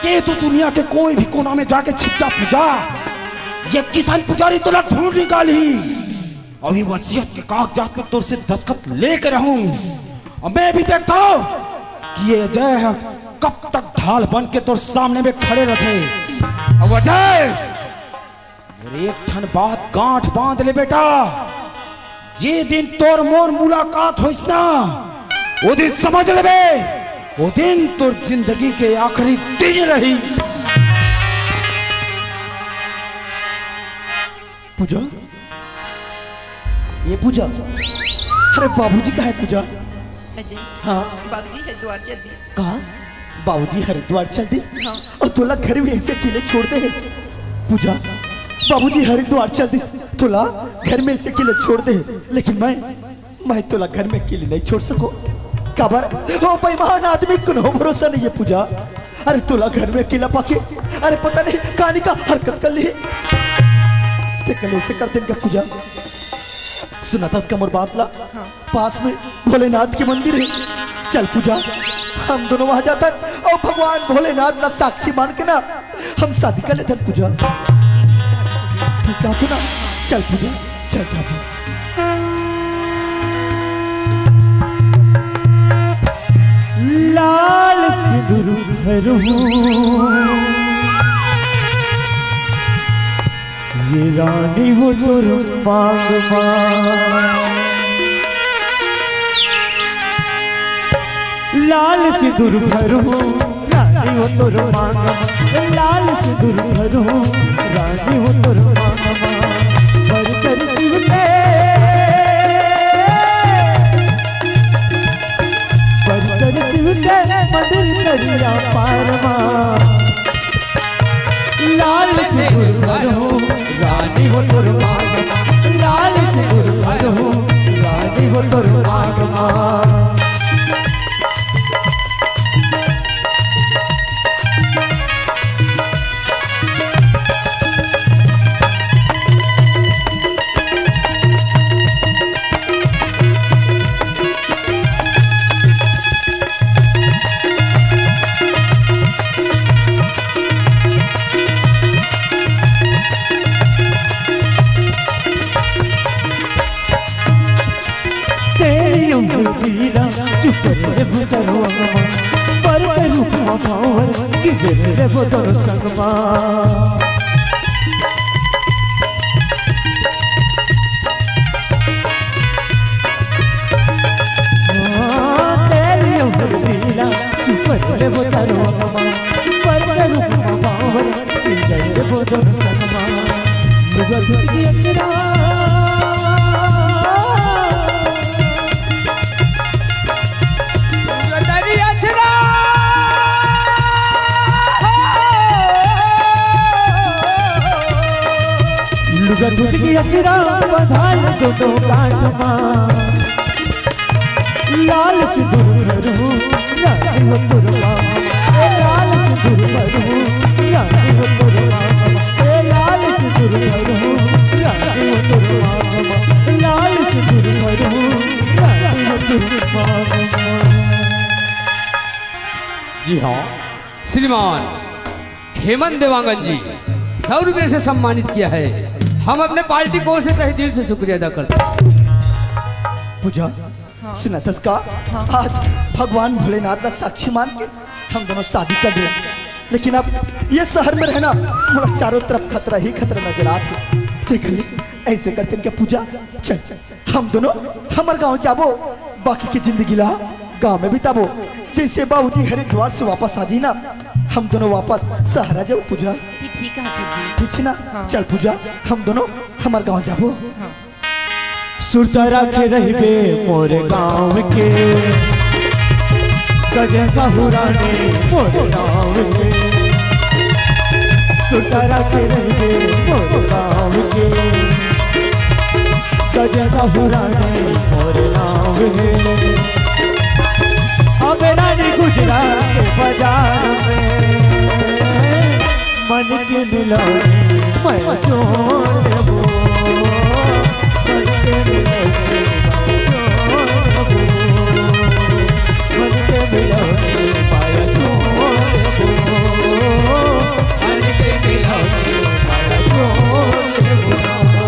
ये तो दुनिया के कोई भी कोना में जाके छिप जा पूजा ये किसान पुजारी तोला ढूंढ निकाली अभी वसीयत के कागजात में तुर से दस्तखत लेकर रहूं और मैं भी देखता हूं कि ये अजय कब तक ढाल बन के तुर सामने में खड़े रहे अब अजय मेरे एक ठन बात गांठ बांध ले बेटा जे दिन तोर मोर मुलाकात होइस ना वो दिन समझ ले बे वो दिन तोर जिंदगी के आखिरी दिन रही पूजा ये पूजा अरे बाबूजी कहाँ है पूजा अजय हाँ बाबूजी हरिद्वार चल दी कहा बाबूजी हरिद्वार चल दी हाँ। और तोला घर में ऐसे अकेले छोड़ते हैं पूजा बाबूजी हरिद्वार चल दी तोला घर में ऐसे अकेले छोड़ दे लेकिन मैं तोला घर में अकेले नहीं छोड़ सको कबर ओ बेईमान आदमी को नो भरोसा नहीं है पूजा अरे तोला घर में अकेला पाके अरे पता नहीं कहानी का हरकत कर ली से करते इनका पूजा सुना था इसका मोर बात ला पास में भोलेनाथ की मंदिर है चल पूजा हम दोनों वहां जाता और भगवान भोलेनाथ ना साक्षी मान के ना हम शादी कर लेते पूजा ठीक कहा तू ना चल पूजा चल जा लाल सिंदूर भरूं ये रानी हो तोर मांग लाल सिंदूर भरूं रानी हो तोर मांग लाल सिंदूर भरूं रानी हो तोर मांग पर कर दिवते मदर करिया पारमा लाल सिंदूर भरो रानी हो तोर मांगमा लाल सिंदूर भरो रानी हो तोर मांगमा संगमा तेरी लीला चुपर वो तरो पर रूप पावर जय वो संगमा मुगल की अचरा लुगट की अचरा बधाल दो काठमा लाल सिंदूर भरूं रानी हो तोर मांगमा लाल सिंदूर भरूं रानी हो तोर मांगमा लाल सिंदूर भरूं रानी हो तोर मांगमा लाल सिंदूर भरूं रानी हो तोर मांगमा। जी हाँ श्रीमान हेमंत देवांगन जी 100 रुपये से सम्मानित किया है हम अपने पार्टी को से तहे दिल से शुक्रिया अदा करते हैं पूजा सुना था इसका आज भगवान भोलेनाथ का साक्षी मान के हम दोनों शादी कर रहे लेकिन अब ये शहर में रहना मुझे चारों तरफ खतरा ही खतरा नजर आते देख ली ऐसे करते क्या पूजा चल हम दोनों हमारे गांव जाबो बाकी की जिंदगी ला गांव में बिताबो जैसे बाबूजी हरिद्वार से वापस आ जी ना हम दोनों वापस सहारा जाओ पूजा। ठीक है आखिर जी। ठीक है ना? चल पूजा हम दोनों हमार गांव जाबो। सुरता रखे रहिबे मोर गाँव के सजे सहुराने मोर गाँव के। सुरता रखे रहिबे मोर गाँव के सजे सहुराने मोर गाँव के। अब रानी गुजरात के बाजार में मन के मिलानी मैं जोड़ देबो। मन के मिलानी मन के मिलानी माया जोड़ देबो। मन के मिलानी माया जोड़ देबो।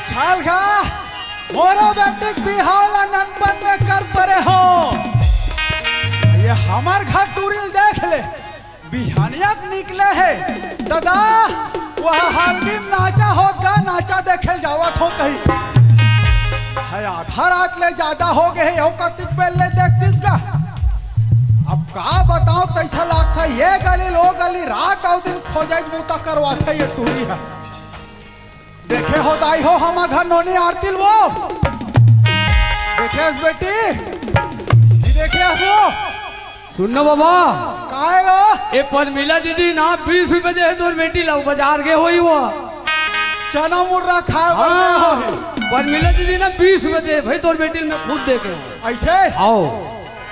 छाल खा मोरो बेटिक बिहाल नंदन में कर परे हो। ये हमार घर टूरिल देख ले बिहानियत निकले है दादा। वह हल्दी नाचा होगा नाचा देखे जावत हो कहीं है आधा रात ले ज्यादा हो गए हो कतिक बेल ले देखतीस का। अब का बताओ कैसा लागता ये गली लो गली रात और दिन खोजे मुता करवाते ये टूरी है। देखे हो दाई हो हम घर नोनी आरती वो देखे बेटी देखे वो सुनना बाबा काहेगा ए पर मिला दीदी ना 20 रुपए दे तोर बेटी लाओ बाजार के होई हुआ। चना मुर्रा खाए हाँ पर मिला दीदी ना 20 रुपए दे भाई तोर बेटी मैं खुद देखे ऐसे आओ।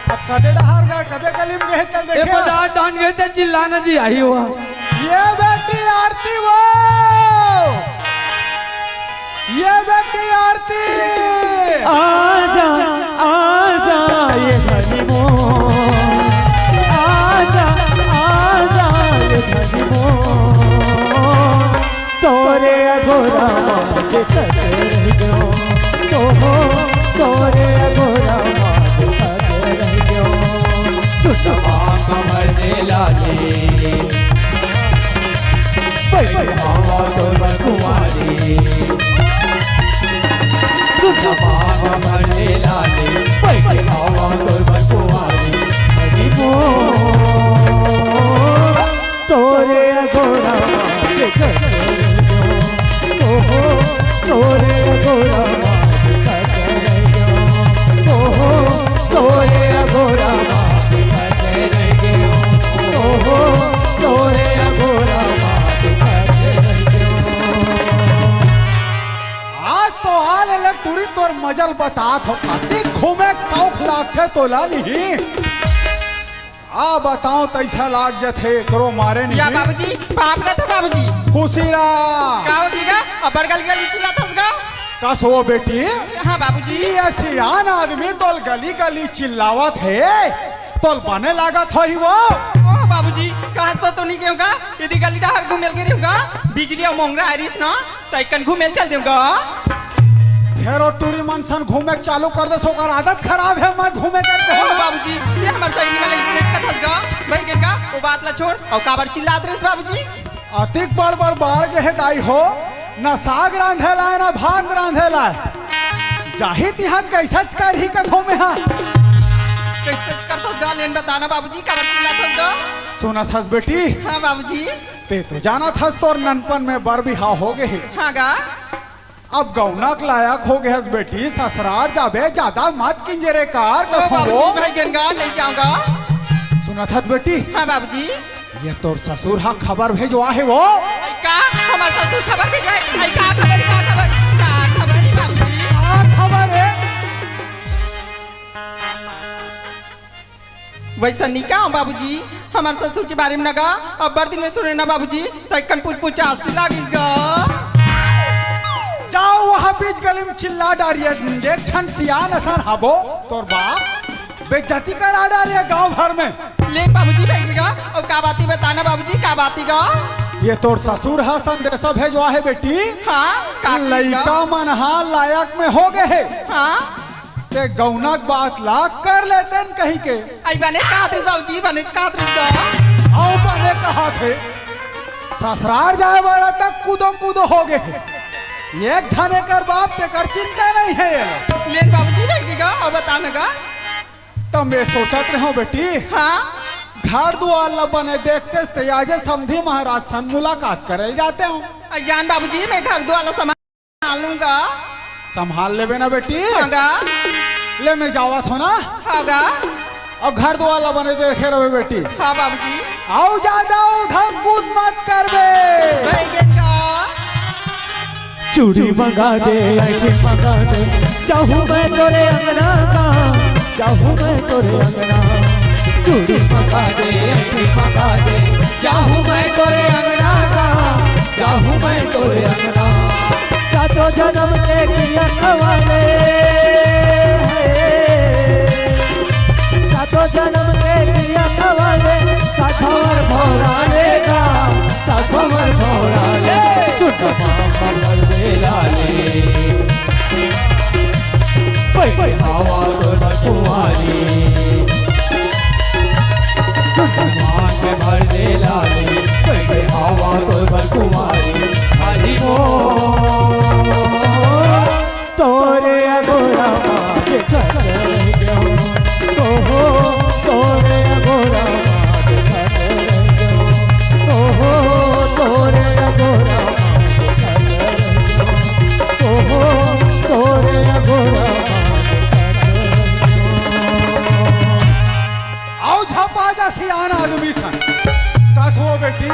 अब कदे डहार गए कदे गलीम गए कल ए देखे बाजार डान गए थे चिल्लाना जी आई हुआ। ये बेटी आरती वो ये बेटी आरती आजा आजा ये धनी मोर आजा आजा ये धनी मोर तोरे अघोरा मात कते रह गयो तोरे अघोरा मात कते रह गयो। सुतवा कमर दे लाले बैठे हवा तोर कुमारी। सुतवा भरने लाले बैठे हवा तोर कुमारी। हरि मोर तोरे अघोरा मात कते रह गयो तोरे अघोरा मात कते रह गयो तोरे अघोरा मात कते रह गयो तोरे अघोरा मात कते रह गयो। आज तो हाल अलग टूरी तोर मजल बतात हो कति घूमे के शौक लागते तोला नहीं। आ बताओ तैसा लाग जथे करो मारे नहीं या बाबूजी बाप ना तो बाबूजी खुशीरा का हो गया अब बड़गल गली चिल्लातस गा। कस हो बेटी हाँ बाबूजी ये सियान आदमी तोल गली गली चिल्लावत है तोल बने लागत हो ही वो। ओ बाबूजी कहाँ तो नहीं गयोगा यदि गली डाहर घूमेल गे रहूँगा बिजली और मोंगरा आरिस ना तो इकन घूमेल चल दूँगा। फेरो टूरी मनसन घूमे के चालू कर दे सोकर आदत खराब है मत घूमे करते ओ हो बाबूजी ये हमार सहेली वाला स्नेच का थसगा भाई गेगा वो बात ला छोड़ और काबर चिल्लात रहिस बाबूजी। अतिक बड़ बड़ बाढ़ के दाई हो न साग रांधे लाए न भात रांधे लाए जाहि तिहा कैसा कर ही कथो में हा। कैसे करतस गा लेन बताना बाबूजी काबर चिल्लातस गा। सुनत हस बेटी हाँ बाबूजी ते तो जाना थस तोर ननपन में बर बिहा हो गए हाँ गा अब गौनक लायक हो गए हस बेटी ससुराल जाबे ज्यादा मत किंजरे कार ओ कथो बाबूजी भाई गेगा नहीं जाऊँगा। सुनत हस बेटी हाँ बाबूजी ये तोर ससुर हा खबर भेजवा है वो आई का हमार ससुर खबर भेजवाए आई का खबर बाबूजी। क्या खबर है वैसा नहीं का बाबूजी हमार ससुर के बारे में नगा अब बड़ दिन में सुने ना बाबूजी तो इकन पूछ आस्ती लागिस गा। जाओ वहाँ बीच गली में चिल्ला डारिए एक ठन सियान असन हबो तोर बाप बेइज्जती करा डारिए गांव भर में। ले बाबूजी भेजेगा और का बाती बताना बाबूजी का बाती गा। ये तोर ससुर हा संदेशा भेजवा है बेटी हाँ का लइका मन हा लायक में हो गए है हाँ ते गौनक बात ला कर लेते न कहीं के आई बने कहा थे बाबूजी बने कहा थे आओ बने कहा थे ससुराल जाए वाला तक कूदो कूदो हो गए एक झने कर बाप ते कर चिंता नहीं है ये लोग। लेन बाबूजी भेजेगा और बताना गा। तो मैं सोचत रहो बेटी हाँ घर दुआर ला बने देखते थे आजे समधी महाराज सन मुलाकात करे जाते हो। जान बाबूजी मैं घर द्वार संभाल लूंगा। संभाल लेबे ना बेटी। होगा ले मैं जावा थो ना। होगा और घर दुआर ला बने देखे रहे बेटी। हाँ बाबूजी। आओ ज्यादा उधम कूद मत करबे। चूड़ी मंगा दे ऐसे मंगा दे चाहूँ मैं तोरे अंगना का चाहूँ मैं तोरे अंगना। चूड़ी मंगा दे ऐसे मंगा दे चाहूँ मैं तोरे अंगना का चाहूँ मैं तोरे अंगना। सातों जन्म के किया खवाले सातों जन्म के किया खवाले साखवर भौरा लेगा साखवर भौरा ले सुन लाले पैसे हवा तो कुमारी मान के भर दे लाले पैसे हवा तो कुमारी हरि तोरे अगोरा के खत गयो ओहो तोरे अगोरा के खत गयो ओहो तोरे अगोरा आओ झपा जा सियान आदमी सन कस हो बेटी।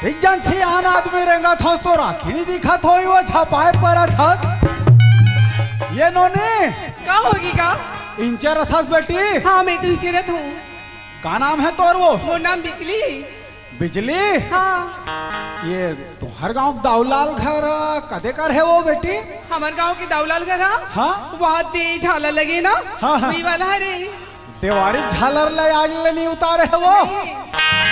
एक जन सियान आदमी रहेगा थो तो राखी नहीं दिखा थो वो झपाए पर था। ये नोने क्या होगी का? इंचर थस बेटी। हाँ मैं तो इचरत हूँ। का नाम है तोर वो नाम बिजली। बिजली। हाँ ये तुम्हार गांव दाऊलाल घर कदे कर है वो बेटी। हमारे गांव की दाऊलाल घर हाँ वहाँ दे झाला लगे ना। हाँ, हाँ। वही वाला है रे। देवारी झालर ले आज ले नहीं उतारे है वो।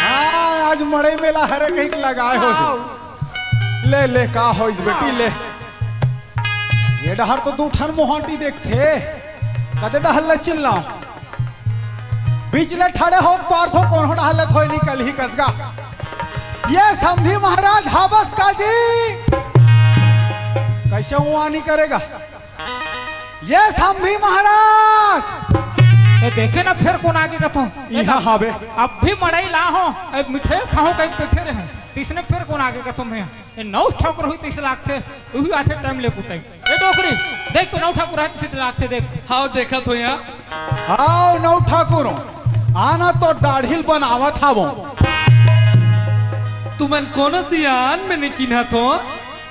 हाँ आज मड़ई मेला हरे कहीं लगाए हो। ले ले का हो इस बेटी ले। ये डहर तो दूठन मोहटी देखते कदे डहल ले चिल्ला बीच ले ठड़े हो पार थो कौन हो डहल थोई निकल ही कसगा। ये समधी महाराज हाबस का जी कैसे हुआ नहीं करेगा। ये समधी महाराज ए देखे ना फिर कौन आगे कथो यहाँ हावे अब भी मड़ाई ला हो ए मिठे खाओ कहीं बैठे रहे तीसने फिर कौन आगे कथो मैं ए नौ ठाकुर हुई 30 लाख थे वही आथे टाइम ले कुटाई ए डोकरी देख तो नौ ठाकुर है 30 लाख थे देख। हाँ देखा तो यहाँ। आओ नौ ठाकुर आना तो दाढ़िल बनावा था वो। तुमन कोनो सियान में नहीं चिन्हा थो।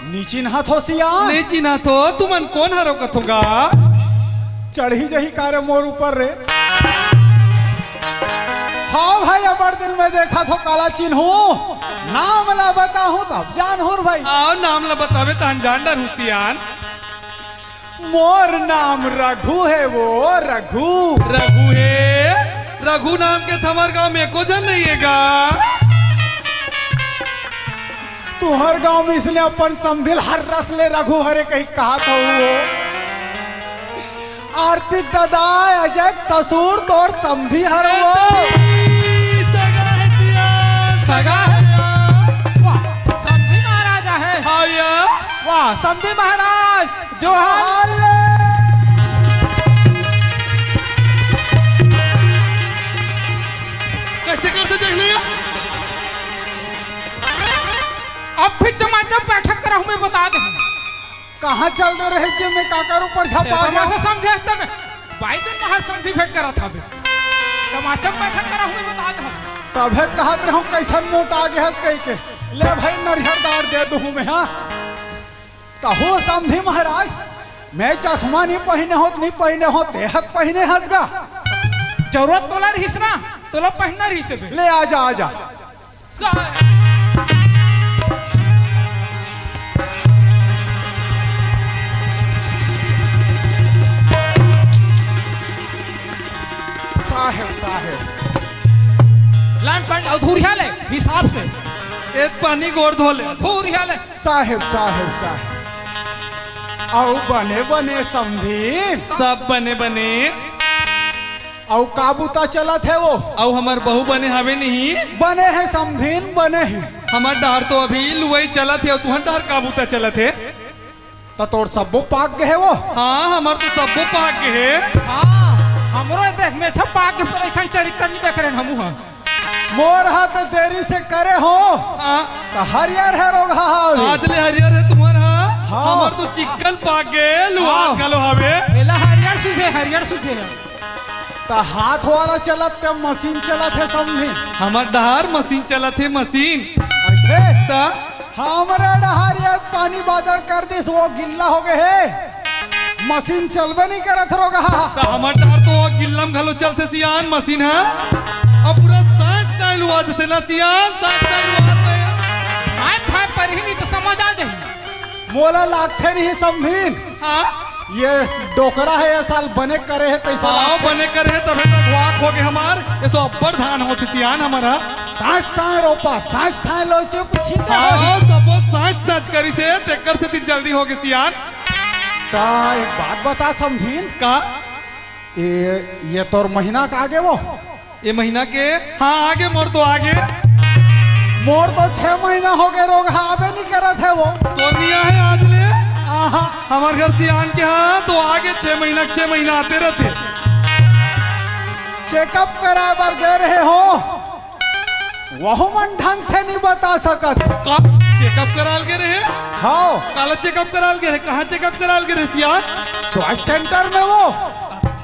नीचिन हाथ हो सियान नहीं चिन्हा थो तुमन कौन हरो कथोगा। चढ़ी जही कार्य मोर ऊपर रे। हाँ भाई अबर दिन में देखा तो काला चिन्ह नाम ला बताऊं तब जान हो भाई। आओ नाम ला बतावे तो अनजान डर सियान। मोर नाम रघु है वो रघु। रघु है रघु नाम के थमर गांव में को जन नहीं हैगा। तुहर गांव में इसने अपन समझिल हर रस ले रघु हरे कहीं कहा था वो। आर्थिक दादा अजय ससुर तोर समझी हर वो। सगा है सियान सगा है वाह समधी महाराजा है। हाँ या वाह समधी महाराज जो हाल कैसे करते देख लिया। अब भी चमाचम बैठक करा हूं मैं बता दे। कहाँ चल दे रहे जे में काकर ऊपर झपा गया। से समझे तब बाइडन बाहर समझी भेंट करा था चमाचम बैठक करा हूं मैं बता दे। तबे कहत रहूं कैसन मोटा गया कह के ले भाई नरिहर दार दे दूं मैं। हाँ कहो समधी महाराज मैं चश्मा नहीं पहने हो देहत पहने हंसगा। जरूरत तोला रहीस ना तोला पहनना रही से ले आजा आजा। साहेब साहेब लान पानी अधूरिया ले हिसाब से एक पानी गोर धो ले। अधूरिया ले साहेब साहेब साहेब आओ बने बने समधी सब बने बने आओ काबूता चला थे वो। और हमार बहू बने हवे नहीं बने हैं समधीन बने हैं। हमार डहर तो अभी लुवई चला थे और तुहर डहर काबूता चला थे। तो तोर सबो पाक गए वो। हाँ हमार तो सबो पाक के है। हाँ हमरो देख में छप्पा के पर ऐसा चरित्र नहीं देख रहे हैं हमू हां मोर हाथ देरी से करे हो हाँ, तो हरियर है रोग हावी आज ले हरियर है तुम्हारा हाँ। हमार तो चिकन पाक गेल वाद गलो हवे एला हरियर सूझे तो हाथ वाला चलत ते मशीन चलत है समझी हमार डहार मशीन चलत है मशीन ऐसे ता हमारे डहारिया पानी बादल कर दिस वो गिल्ला हो गए है मशीन चलबे नहीं करत रोग ता हमार डहार तो गिल्लम घलो चलते सियान मशीन है अब पूरा सांस स्टाइल हुआ देते ना सियान सांस स्टाइल हुआ देते आए फाय पर ही नहीं तो समझ आ जाए मोला लागते नहीं समझीन हाँ ये डोकरा है ये साल बने करे है तैसा आओ लागते। बने कर रहे तबे तक वाक हो गए हमार ये तो अब्बर धान होते सियान हमारा सांस सांस रोपा सांस सांस लो चुप सीधा आओ सब सांस सांस करी से तेकर से ती जल्दी हो गए सियान ता एक बात बता समझीन का ये तोर महीना का आगे वो ये महीना के हाँ आगे मोर तो आगे मोर तो 6 महीना हो गए रोग आवे नहीं करत है वो तो मिया है आज ले आहा हमारे घर सियान के हाँ तो आगे 6 महीना आते रहते चेकअप कराए बर गए रहे हो वह मन ढंग से नहीं बता सकत का चेकअप कराल के रहे हाँ काला चेकअप कराल के रहे कहाँ चेकअप कराल के रहे सियान चॉइस सेंटर में वो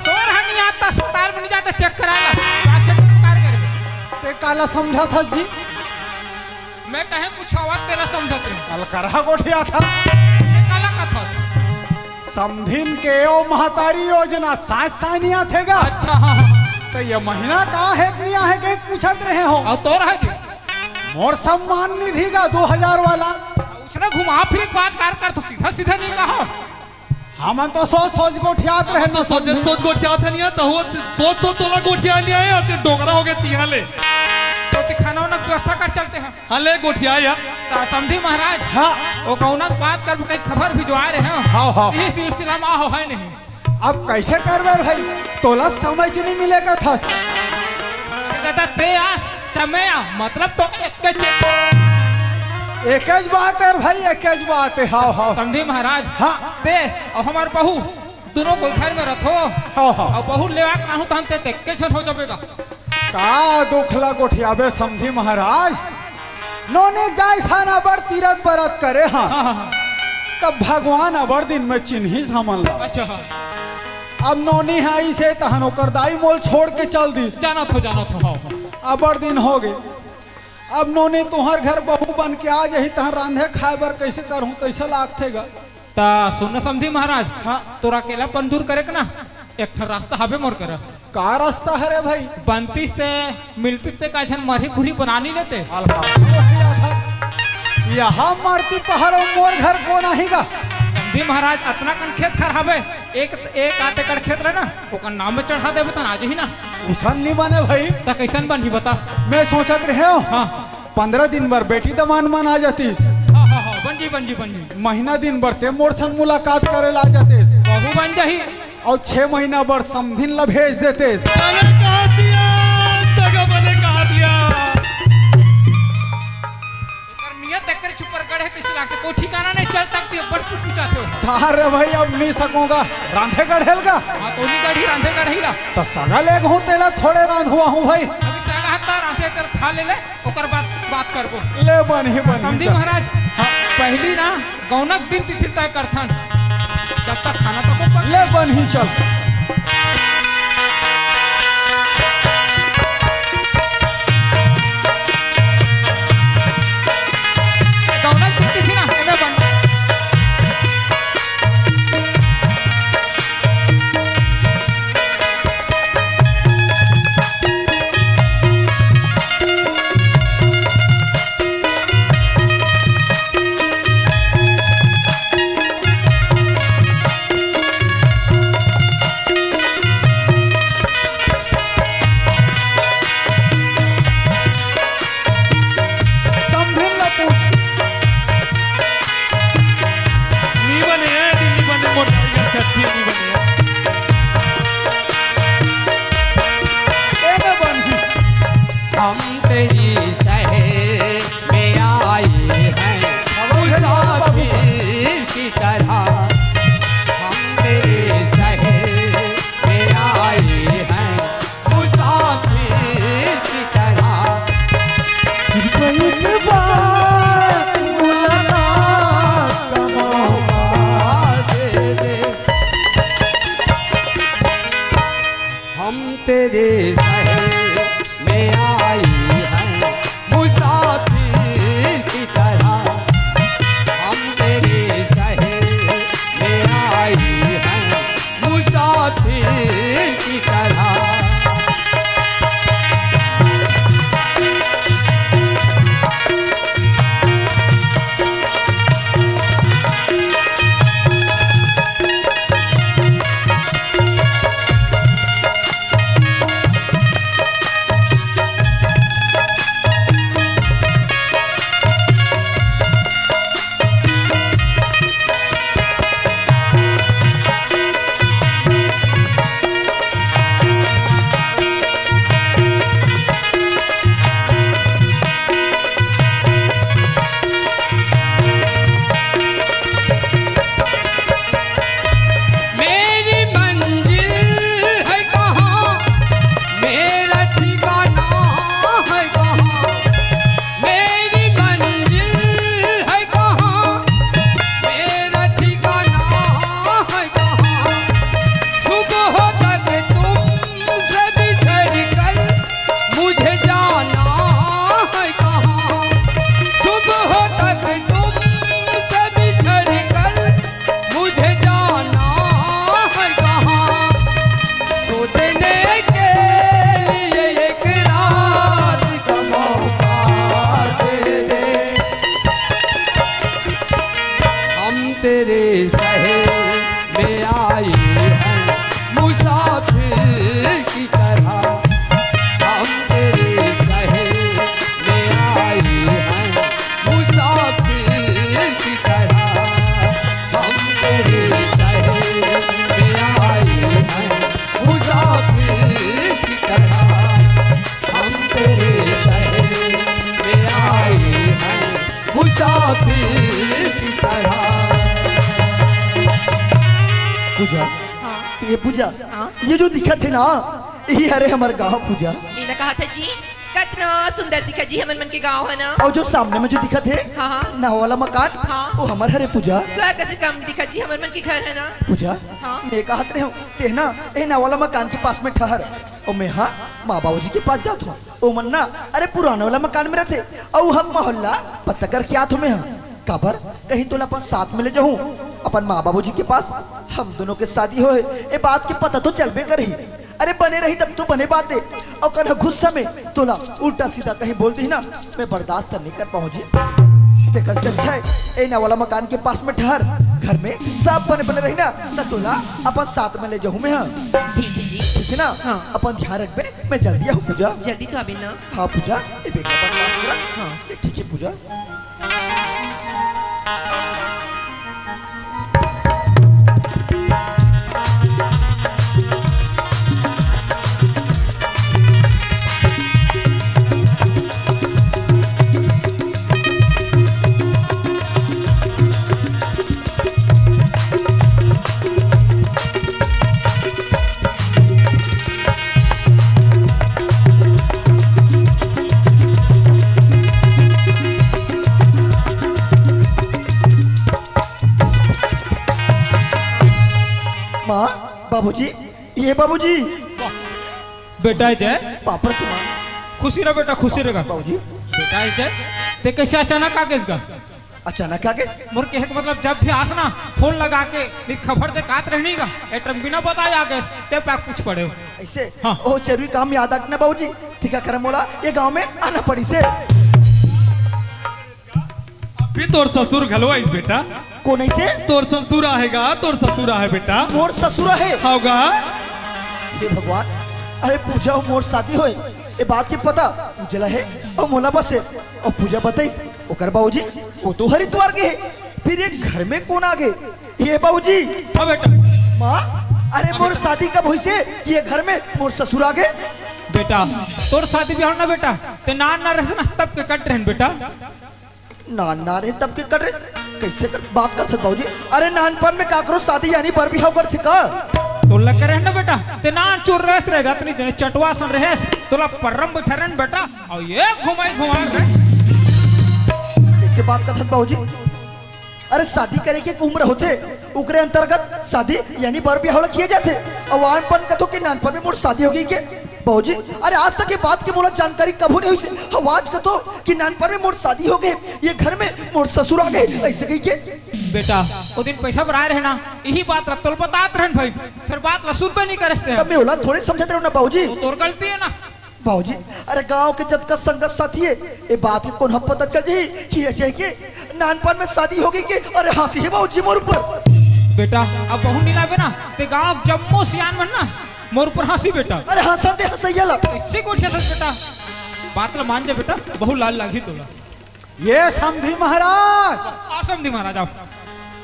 सोर हनी आता अस्पताल में नहीं जाता चेक कराला कैसे पुकार करे ते काला समझा था जी मैं कहे कुछ आवाज तेरा समझते अलकरहा गोठिया था ये काला का था समधिन के ओ महतारी योजना सास सानिया थेगा अच्छा हाँ हाँ तो ये महीना का है निया है के पूछत रहे हो और तो रह दी मोर सम्मान निधि का 2000 वाला उसने घुमा फिर एक बात कर तो सीधा सीधा नहीं कहा हम तो सोच गोठियात रहे तो सोच गोठिया था नहीं आता हो सोच तोला गोठिया नहीं आया ते डोगरा हो गए तिहा ले तो खाना वाना व्यवस्था कर चलते हैं हाँ ले गोठिया या ता समझी महाराज हाँ वो कौना बात कर कहीं खबर भिजवा रहे हैं हाँ, हाँ। इस सिलसिला में आहो है नहीं अब कैसे करवे भाई तोला समझ नहीं मिलेगा था कहता ते आस चमेया मतलब तो एक बात है भाई एक बात है हाँ हाँ समझी महाराज हाँ ते और हमार बहू दोनों को घर में रखो हाँ हाँ और बहू ले आक ना तो हम ते कैसे हो जाएगा का दुखला गोठियाबे समझी महाराज नोने गाय खाना बर तीरथ बरत करे हाँ हाँ हाँ तब भगवान अबर दिन में चिन्ही समन ला अच्छा हाँ अब नोनी हाई से तहन ओकर दाई मोल छोड़ के चल दिस जाना तो हाँ हाँ अबर दिन हो गए अब नोनी तुम्हार घर बहू बन के आ जही तहन रांधे खाए बर कैसे करूं तैसे लागथेगा ता सुन समझी महाराज हाँ तोरा अकेलापन दूर करे के ना एक ठन रास्ता हबे मोर कर का रास्ता है रे भाई बनतीस ते मिलती ते का झन मरही खुरी बनानी लेते यहाँ मारती पहाड़ मोर घर को नहींगा समझी महाराज अपना कन खेत खराब है एक आते कर खेत रहे ना ओकर नाम में चढ़ा दे बता आज ही ना उसन नहीं बने भाई ता कैसन बनी बता मैं सोचत रहे हो हाँ 15 दिन बर बेटी दमान मन आ जातीस हाँ हाँ हाँ बन जी महीना दिन बर ते मोर संग मुलाकात करे ला जातीस बहू बन जाही और 6 महीना बर समधिन ला भेज देतेस बने कहा दिया तगा बने कहा दिया एकर नियत एकर छुपर गड़े तिस लागते कोई ठिकाना नहीं चल तक दी बड़ पूछाते हो धार रे भाई अब नहीं सकूंगा रांधे गढ़ेल का हां तो नहीं गढ़ी रांधे गढ़ी ला तो सगल एक हूँ तेला थोड़े रांध हुआ हूँ भाई अभी सगा हत्ता रांधे कर खा ले ओकर बात करबो ले बनी समझी महाराज पहली ना गौनक दिन तिथि तय करथन जब तक खाना पको ले बनी चल गौनक दिन तिथि ना एमे बन हम तेरी शहर में आए हैं मुसाफिर की तरह हम तेरे शहर में आए हैं तेरे शहर में आई हैं मुसाफिर की तरह, हम तेरे शहर में आई हैं मुसाफिर की तरह। तेरे शहर में आई हैं मुसाफिर की तरह, हम तेरे शहर में आई हैं मुसाफिर की तरह, हम तेरे शहर में आई हैं मुसाफिर की तरह, हम तेरे शहर में आई हैं मुसाफिर की तरह। पूजा, हाँ ये पूजा, हाँ? ये जो दिखत है ना, ये अरे हमारे गाँव पूजा। मैंने कहा था जी कितना सुंदर दिखा जी हमन मन के गाँव है ना। और जो सामने में जो दिखत है हाँ हाँ ना वाला मकान, हाँ। वो हमारे हरे पूजा। स्वर्ग से कम दिखा जी हमन मन के घर है ना। पूजा, हाँ। मैं कहत रहे हूँ ते ना ए ना वाला मकान के पास में ठहर, और मैं हाँ माँ बाबू जी के पास जात हूँ। ओ मन्ना अरे पुराने वाला मकान में रहते, और हम मोहल्ला पता कर क्या आत हूँ मैं हाँ काबर कहीं तो अपन साथ में ले जाऊँ अपन माँ बाबू जी के पास, हम दोनों के शादी होए ए बात के पता तो चलबे कर ही। अरे बने रही तब तो बने बात दे, और कल गुस्सा में तोला उल्टा सीधा कहीं बोलती ना, मैं बर्दाश्त नहीं कर पाऊंगी। तेकर से अच्छा है ए ना वाला मकान के पास में ठहर, घर में सब बने बने रही ना, तो तोला अपन साथ में ले जाऊँ मैं हाँ। ठीक है जी, ठीक है ना, हाँ। अपन ध्यान रखबे, मैं जल्दी आऊँ पूजा। जल्दी तो अभी ना। हाँ पूजा, ये बेटा बर्दाश्त करा। हाँ ठीक है पूजा। माँ बाबूजी, ये बाबूजी बेटा जय पापड़ की माँ खुशी रह बेटा, खुशी रहेगा बाबूजी। बेटा जय ते कैसे अचानक आ गए इसका? अचानक आ गए? मोर कहे के मतलब जब भी आस ना फोन लगा के नी खबर दे कात रहनी का एटम बिना बताए आ गए ते पैक कुछ पड़े हो ऐसे हाँ। ओ जरूरी काम याद रखना बाबूजी, ठीक है करम बोला ये गांव में आना पड़ी से। अभी तोर ससुर घलो आइस बेटा, कौन ऐसे? तोर ससुर आएगा, तोर ससुर है बेटा। मोर ससुर है? होगा हे भगवान, अरे पूजा और मोर शादी होए ये बात के पता उजला है और मोला बस है, और पूजा बताइस ओकर बाबूजी वो तो हरिद्वार के है, फिर ये घर में कौन आ गए? ये बाबूजी हाँ बेटा। माँ अरे मोर शादी कब हुई से कि ये घर में मोर ससुर आ गए? बेटा तोर शादी ब्याह ना बेटा ते नान ना रहस ना तब के कट रहन बेटा। नान ना रहे तब के कर रहे कैसे कर बात कर सकते बाबूजी? अरे नानपन में का करो शादी यानी बर भी कर थे का? तो लग रहे ना बेटा ते नान चोर रहस रहेगा तनी जने चटवा सन रहस तोला परम बैठरन बेटा और ये घुमाई घुमा कैसे बात कर सकते बाबूजी? अरे शादी करे के उम्र होते उकरे अंतर्गत शादी यानी बर ब्याह किए जाते, अवानपन कथो के नानपन में मोर शादी हो गई के बाबूजी। अरे आज तक ये बात की मोला जानकारी कभू नहीं हुई से। आवाज कथो कि नानपन में मोर शादी हो गए, ये घर में मोर ससुर आ गए, ऐसे कही के। बेटा वो दिन पैसा भराए रहे ना, यही बात रख तोल बतात रहन भाई, फिर बात लसून पे नहीं करते तब मैं होला थोड़े समझते रहो ना बाबूजी। वो तोर गलती है ना बाबूजी। अरे गांव के जत का संगत साथी है, ये बात के कौन पता चल जाए कि अजय के नानपन में शादी हो गई के। अरे हंसी है बाबूजी मोर ऊपर। बेटा अब बहू नहीं लावे ना ते गांव जम्मो सियान मन ना मोर ऊपर हंसी बेटा। अरे हंसा दे हंसैया ला। इससे को उठे बेटा, बात ला मान जा बेटा, बहु लाल लागी तोला। ये समधी महाराज, आसम दी महाराज आप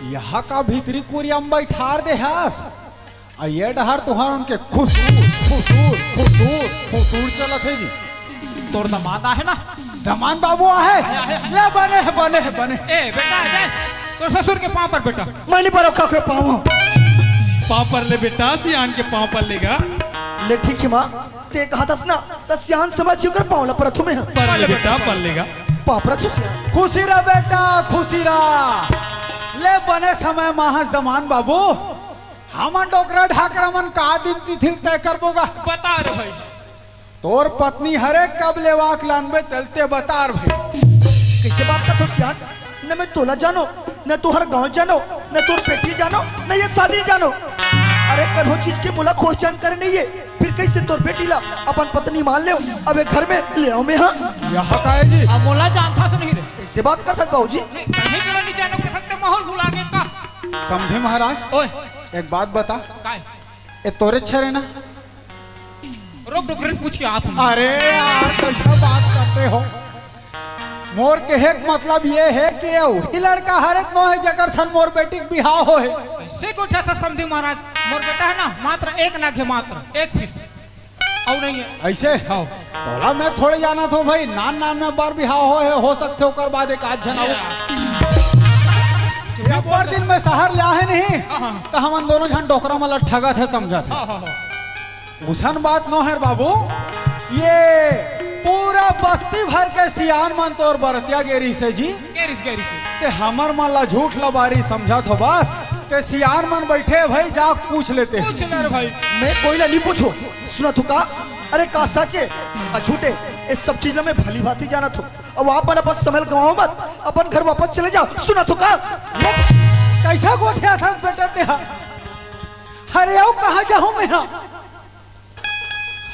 यहाँ का भीतरी कुरियम बैठार दे हस, और ये डहर तुहार उनके खुसूर खुसूर खुसूर खुसूर चलत है जी। तोर दमादा है ना, दमान बाबू आहे, ले बने है बने है बने। ए बेटा अजय तोर ससुर के पांव पर बेटा। मैं नहीं पर का पाऊँ पाँव पर ले बेटा, सियान के पाँव पर लेगा। ले ठीक है माँ, ते कहा दस ना तो सियान समझ कर पाऊँ ला प्रथु में पर ले बेटा, पर लेगा। पापरा तो सियान। खुशी रह बेटा खुशी रह। ले बने समय महाज दमान बाबू, हमन डोकरा ढाकरा मन का दिन तिथि तय करबोगा। बता रे भाई तोर पत्नी हरे कब लेवाक लानबे चलते बतार भाई। कैसे बात का तो सियान, न मैं तोला जानो, न तू हर गांव जानो, न तोर बेटी जानो, न ये शादी जानो। अरे कन्हो चीज के बोला खोज जानकारी नहीं है, फिर कैसे तोर बेटी ला अपन पत्नी मान ले अब एक घर में ले आओ मैं। हाँ यहाँ का है जी, अब मोला जानता से नहीं रे, ऐसे बात कर सकता बाबूजी। नहीं कहीं चलो नहीं जानो के सकते, माहौल भुला गए का। समझे महाराज। ओए एक बात बता, काय ये तोरे छरे ना? रोक रोक रे पूछ के हाथ में। अरे यार कैसा बात करते हो। मोर के हेक मतलब ये है कि ये लड़का हरेक नो है जकर सन मोर बेटी के बिहाव हो है। ऐसे को उठा था समधी महाराज, मोर बेटा है ना मात्र एक नाक है, मात्र एक फीस और नहीं है ऐसे हाँ। तोला मैं थोड़े जाना तो भाई नान नान में बार बिहाव हो सकते होकर बाद एक आज जना पर दिन में शहर लिया है नहीं तो हम दोनों जन डोकरा में ठगा थे समझा थे। हाँ हाँ हाँ उसन बात नो है बाबू, ये पूरा बस्ती भर के सियान मन तोर बरतिया गेरी से जी गेरिस गेरिस ते हमर मन ला झूठ लबारी समझा थो बस। ते सियान मन बैठे भाई जा पूछ लेते पूछ ले रे भाई। मैं कोई ला नहीं पूछो, सुना तू का। अरे का सचे झूठे इस सब चीज में भली भांति जाना थो। अब आप मन अपन समझ गवाओ मत, अपन घर वापस चले जाओ। सुना तू का कैसा गोठिया था बेटा तेहा? अरे आओ कहा जाऊं मैं?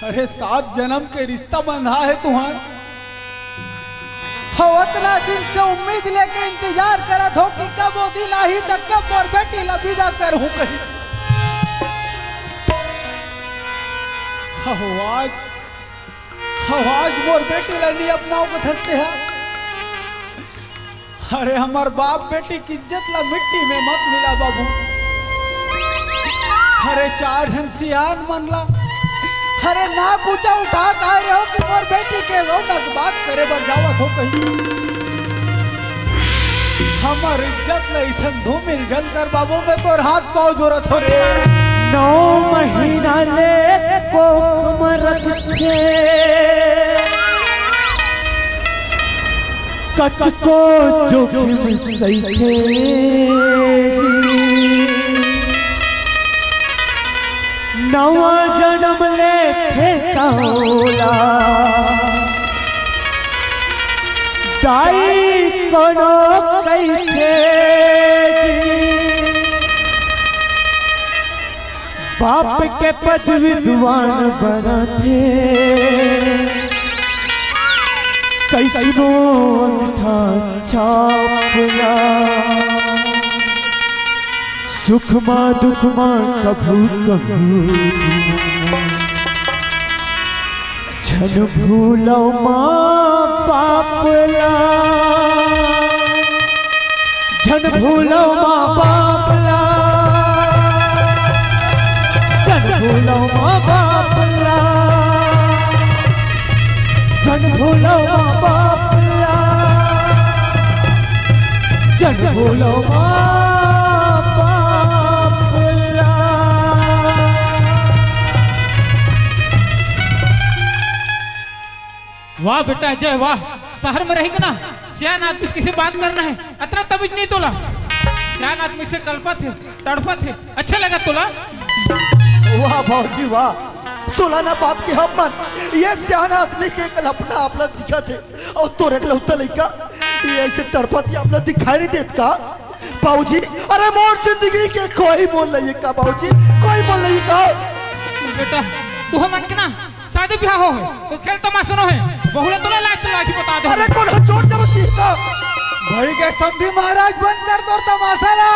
अरे 7 जन्म के रिश्ता बंधा है तुम्हार। इतना दिन से उम्मीद लेके इंतजार करत हो कि कब वो दिन आई तक कब और बेटी ला विदा करूं कहीं। आज मोर बेटी लड़ी अपनाओ को धसते हैं। अरे हमार बाप बेटी की इज्जत ला मिट्टी में मत मिला बाबू। अरे 4 जन सियान मन ला अरे ना पूछा उठा कह रहे हो कि मोर बेटी के रौनक बात करे बर जावत हो कहीं। हमार इज्जत ला ऐसन धूमिल जल कर बाबू में तो हाथ पाँव जोरत हो रे। 9 महीना ले कोख में रख के कट को जोखिम सही नवा जन्म ले फेंकाओला दाई कोनो कैथे बाप के पद विद्वान बनाते कैसो अंगूठा छापला सुख माँ दुख माँ कभू कभू छन भूलो माँ पापला छन भूलो माँ पापला छन भूलो माँ पापला छन भूलो माँ पापला छन भूलो माँ वाह बेटा जय वाह। शहर में रहेगा ना सियान आदमी से किसी बात करना है अतना तमीज नहीं तोला। सियान आदमी से कल्पा थे तड़पा थे, अच्छा लगा तोला। वाह बाबूजी वाह, सोलाना बाप के हम मन, ये सियाना आदमी के कल्पना आपला दिखा थे और तोरे लौता लइका ये ऐसे तड़पत ही आपला दिखाई नहीं देत का बाबूजी। अरे मोर जिंदगी के कोई बोल नहीं का बाबूजी, कोई बोल नहीं का। बेटा तू मन के ना शादी ब्याह हो है तो खेल तमाशा न है, बहुला तोला लाज चला के बता दे। अरे कौन है चोट जबरदस्ती का भाई के समधी महाराज बंद कर दो तमाशा ला।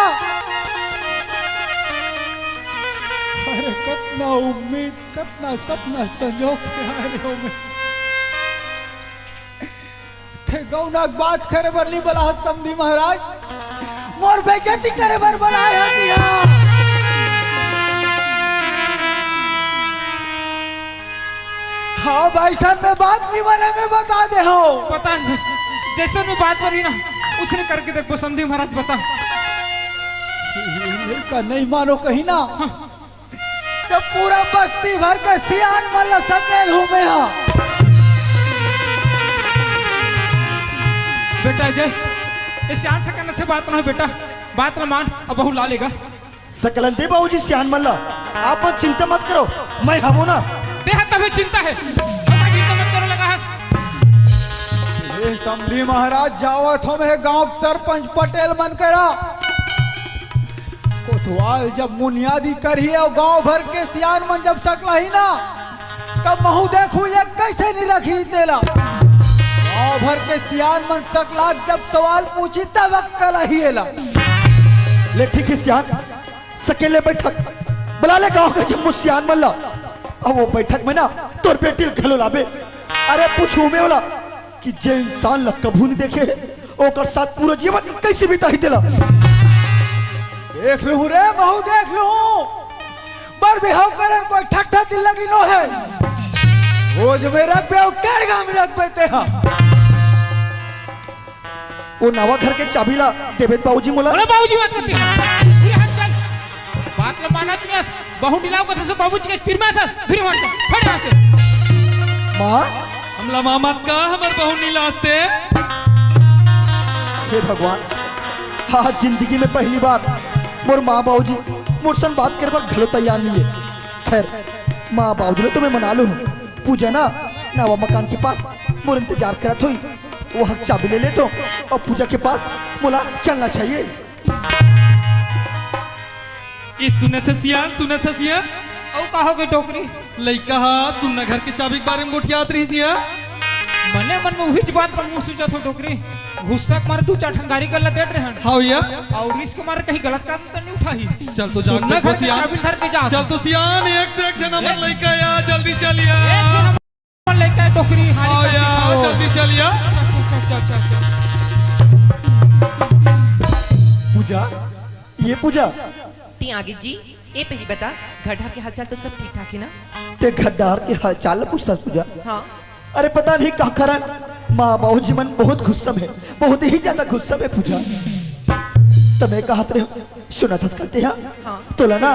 अरे कितना उम्मीद कितना सपना संजोग के आए हो में थे गौना बात करे बरली बला समधी महाराज, मोर बेइज्जती करे बर बुलाया दिया। हाँ भाई साहब मैं बात नहीं वाले में बता दे हो। पता नहीं जैसे मैं बात करी ना उसने करके देखो समधी महाराज बता। का नहीं मानो कहीं ना तो पूरा बस्ती भर के सियान मल्ला सकेल हूँ मैं। हाँ बेटा जय इस सियान से करने से बात ना है बेटा, बात ना मान अब बहू ला लेगा। सकलंदे बाबूजी सियान मल्ला आप मत चिंता मत करो, मैं हूं ना। देहा तभी चिंता है, चिंता मत करो लगा है। ये समधी महाराज जावत हो मैं गांव सरपंच पटेल मन करा कोतवाल जब मुनियादी करी और गांव भर के सियान मन जब सकला ही ना तब महू देखू ये कैसे नहीं रखी तेला। गांव भर के सियान मन सकला जब सवाल पूछी तब अक्कल ही एला। ले ठीक है सियान सकेले बैठक बुला ले गांव का जम्मू सियान मल्ला अब वो बैठक में ना तोर बेटी खलो लाबे। अरे पूछू में बोला कि जे इंसान ला कभू नहीं देखे ओकर साथ पूरा जीवन कैसे बिताही देला। देख लू रे महू देख लू बर बिहाव करन कोई ठट्ठा दिल लगी नो है रोज में रख पे टेढ़ गांव में रख बेते हा। वो नवा घर के चाबी ला देवेद बाबूजी मोला। बोले बाबूजी बात करती है ये हट चल बात ला माना तू बहु डिलाव का से बाबूजी के फिर में था फिर हट चल फट यहां से। मां हमला मामत का हमर बहु नीलास्ते। हे भगवान हाँ जिंदगी में पहली बार मोर माँ बाबूजी मुझसे बात करे पर घलो तैयार नहीं है। खैर माँ बाबूजी तो मैं मना लू पूजा ना नवा मकान के पास मोर इंतजार करत हुई वो हक चाबी ले ले तो और पूजा के पास मोला चलना चाहिए। ई सुनत सियान सुनत सिया औ कहोगे टोकरी लइका हा सुनना घर के चाबी के बारे में गोठियात रही सिया। मने मन में वही बात पर मुंह सूझत हो टोकरी घुसता मारे दू चार ठंगारी गलत देट रहन हां या और इसके मारे कहीं गलत काम तो नहीं उठाही। चल तो सुनना जाग घर के चाबी धर के जा चल तो सियान एक नंबर लइका या जल्दी चलिया एक से नंबर लेके आए टोकरी हारी आओ का या सिखाओ। जल्दी चलिया। चल पूजा ये पूजा ती आगे जी ए पहली बता घर ढार के हालचाल तो सब ठीक ठाक है ना। ते घड्डार के हालचाल पूछता पूजा। हाँ अरे पता नहीं क्या कारण माँ बाबूजी मन बहुत गुस्सा है, बहुत ही ज्यादा गुस्सा है पूजा। तब मैं कहते रहे सुना था कहते हैं हाँ तो ना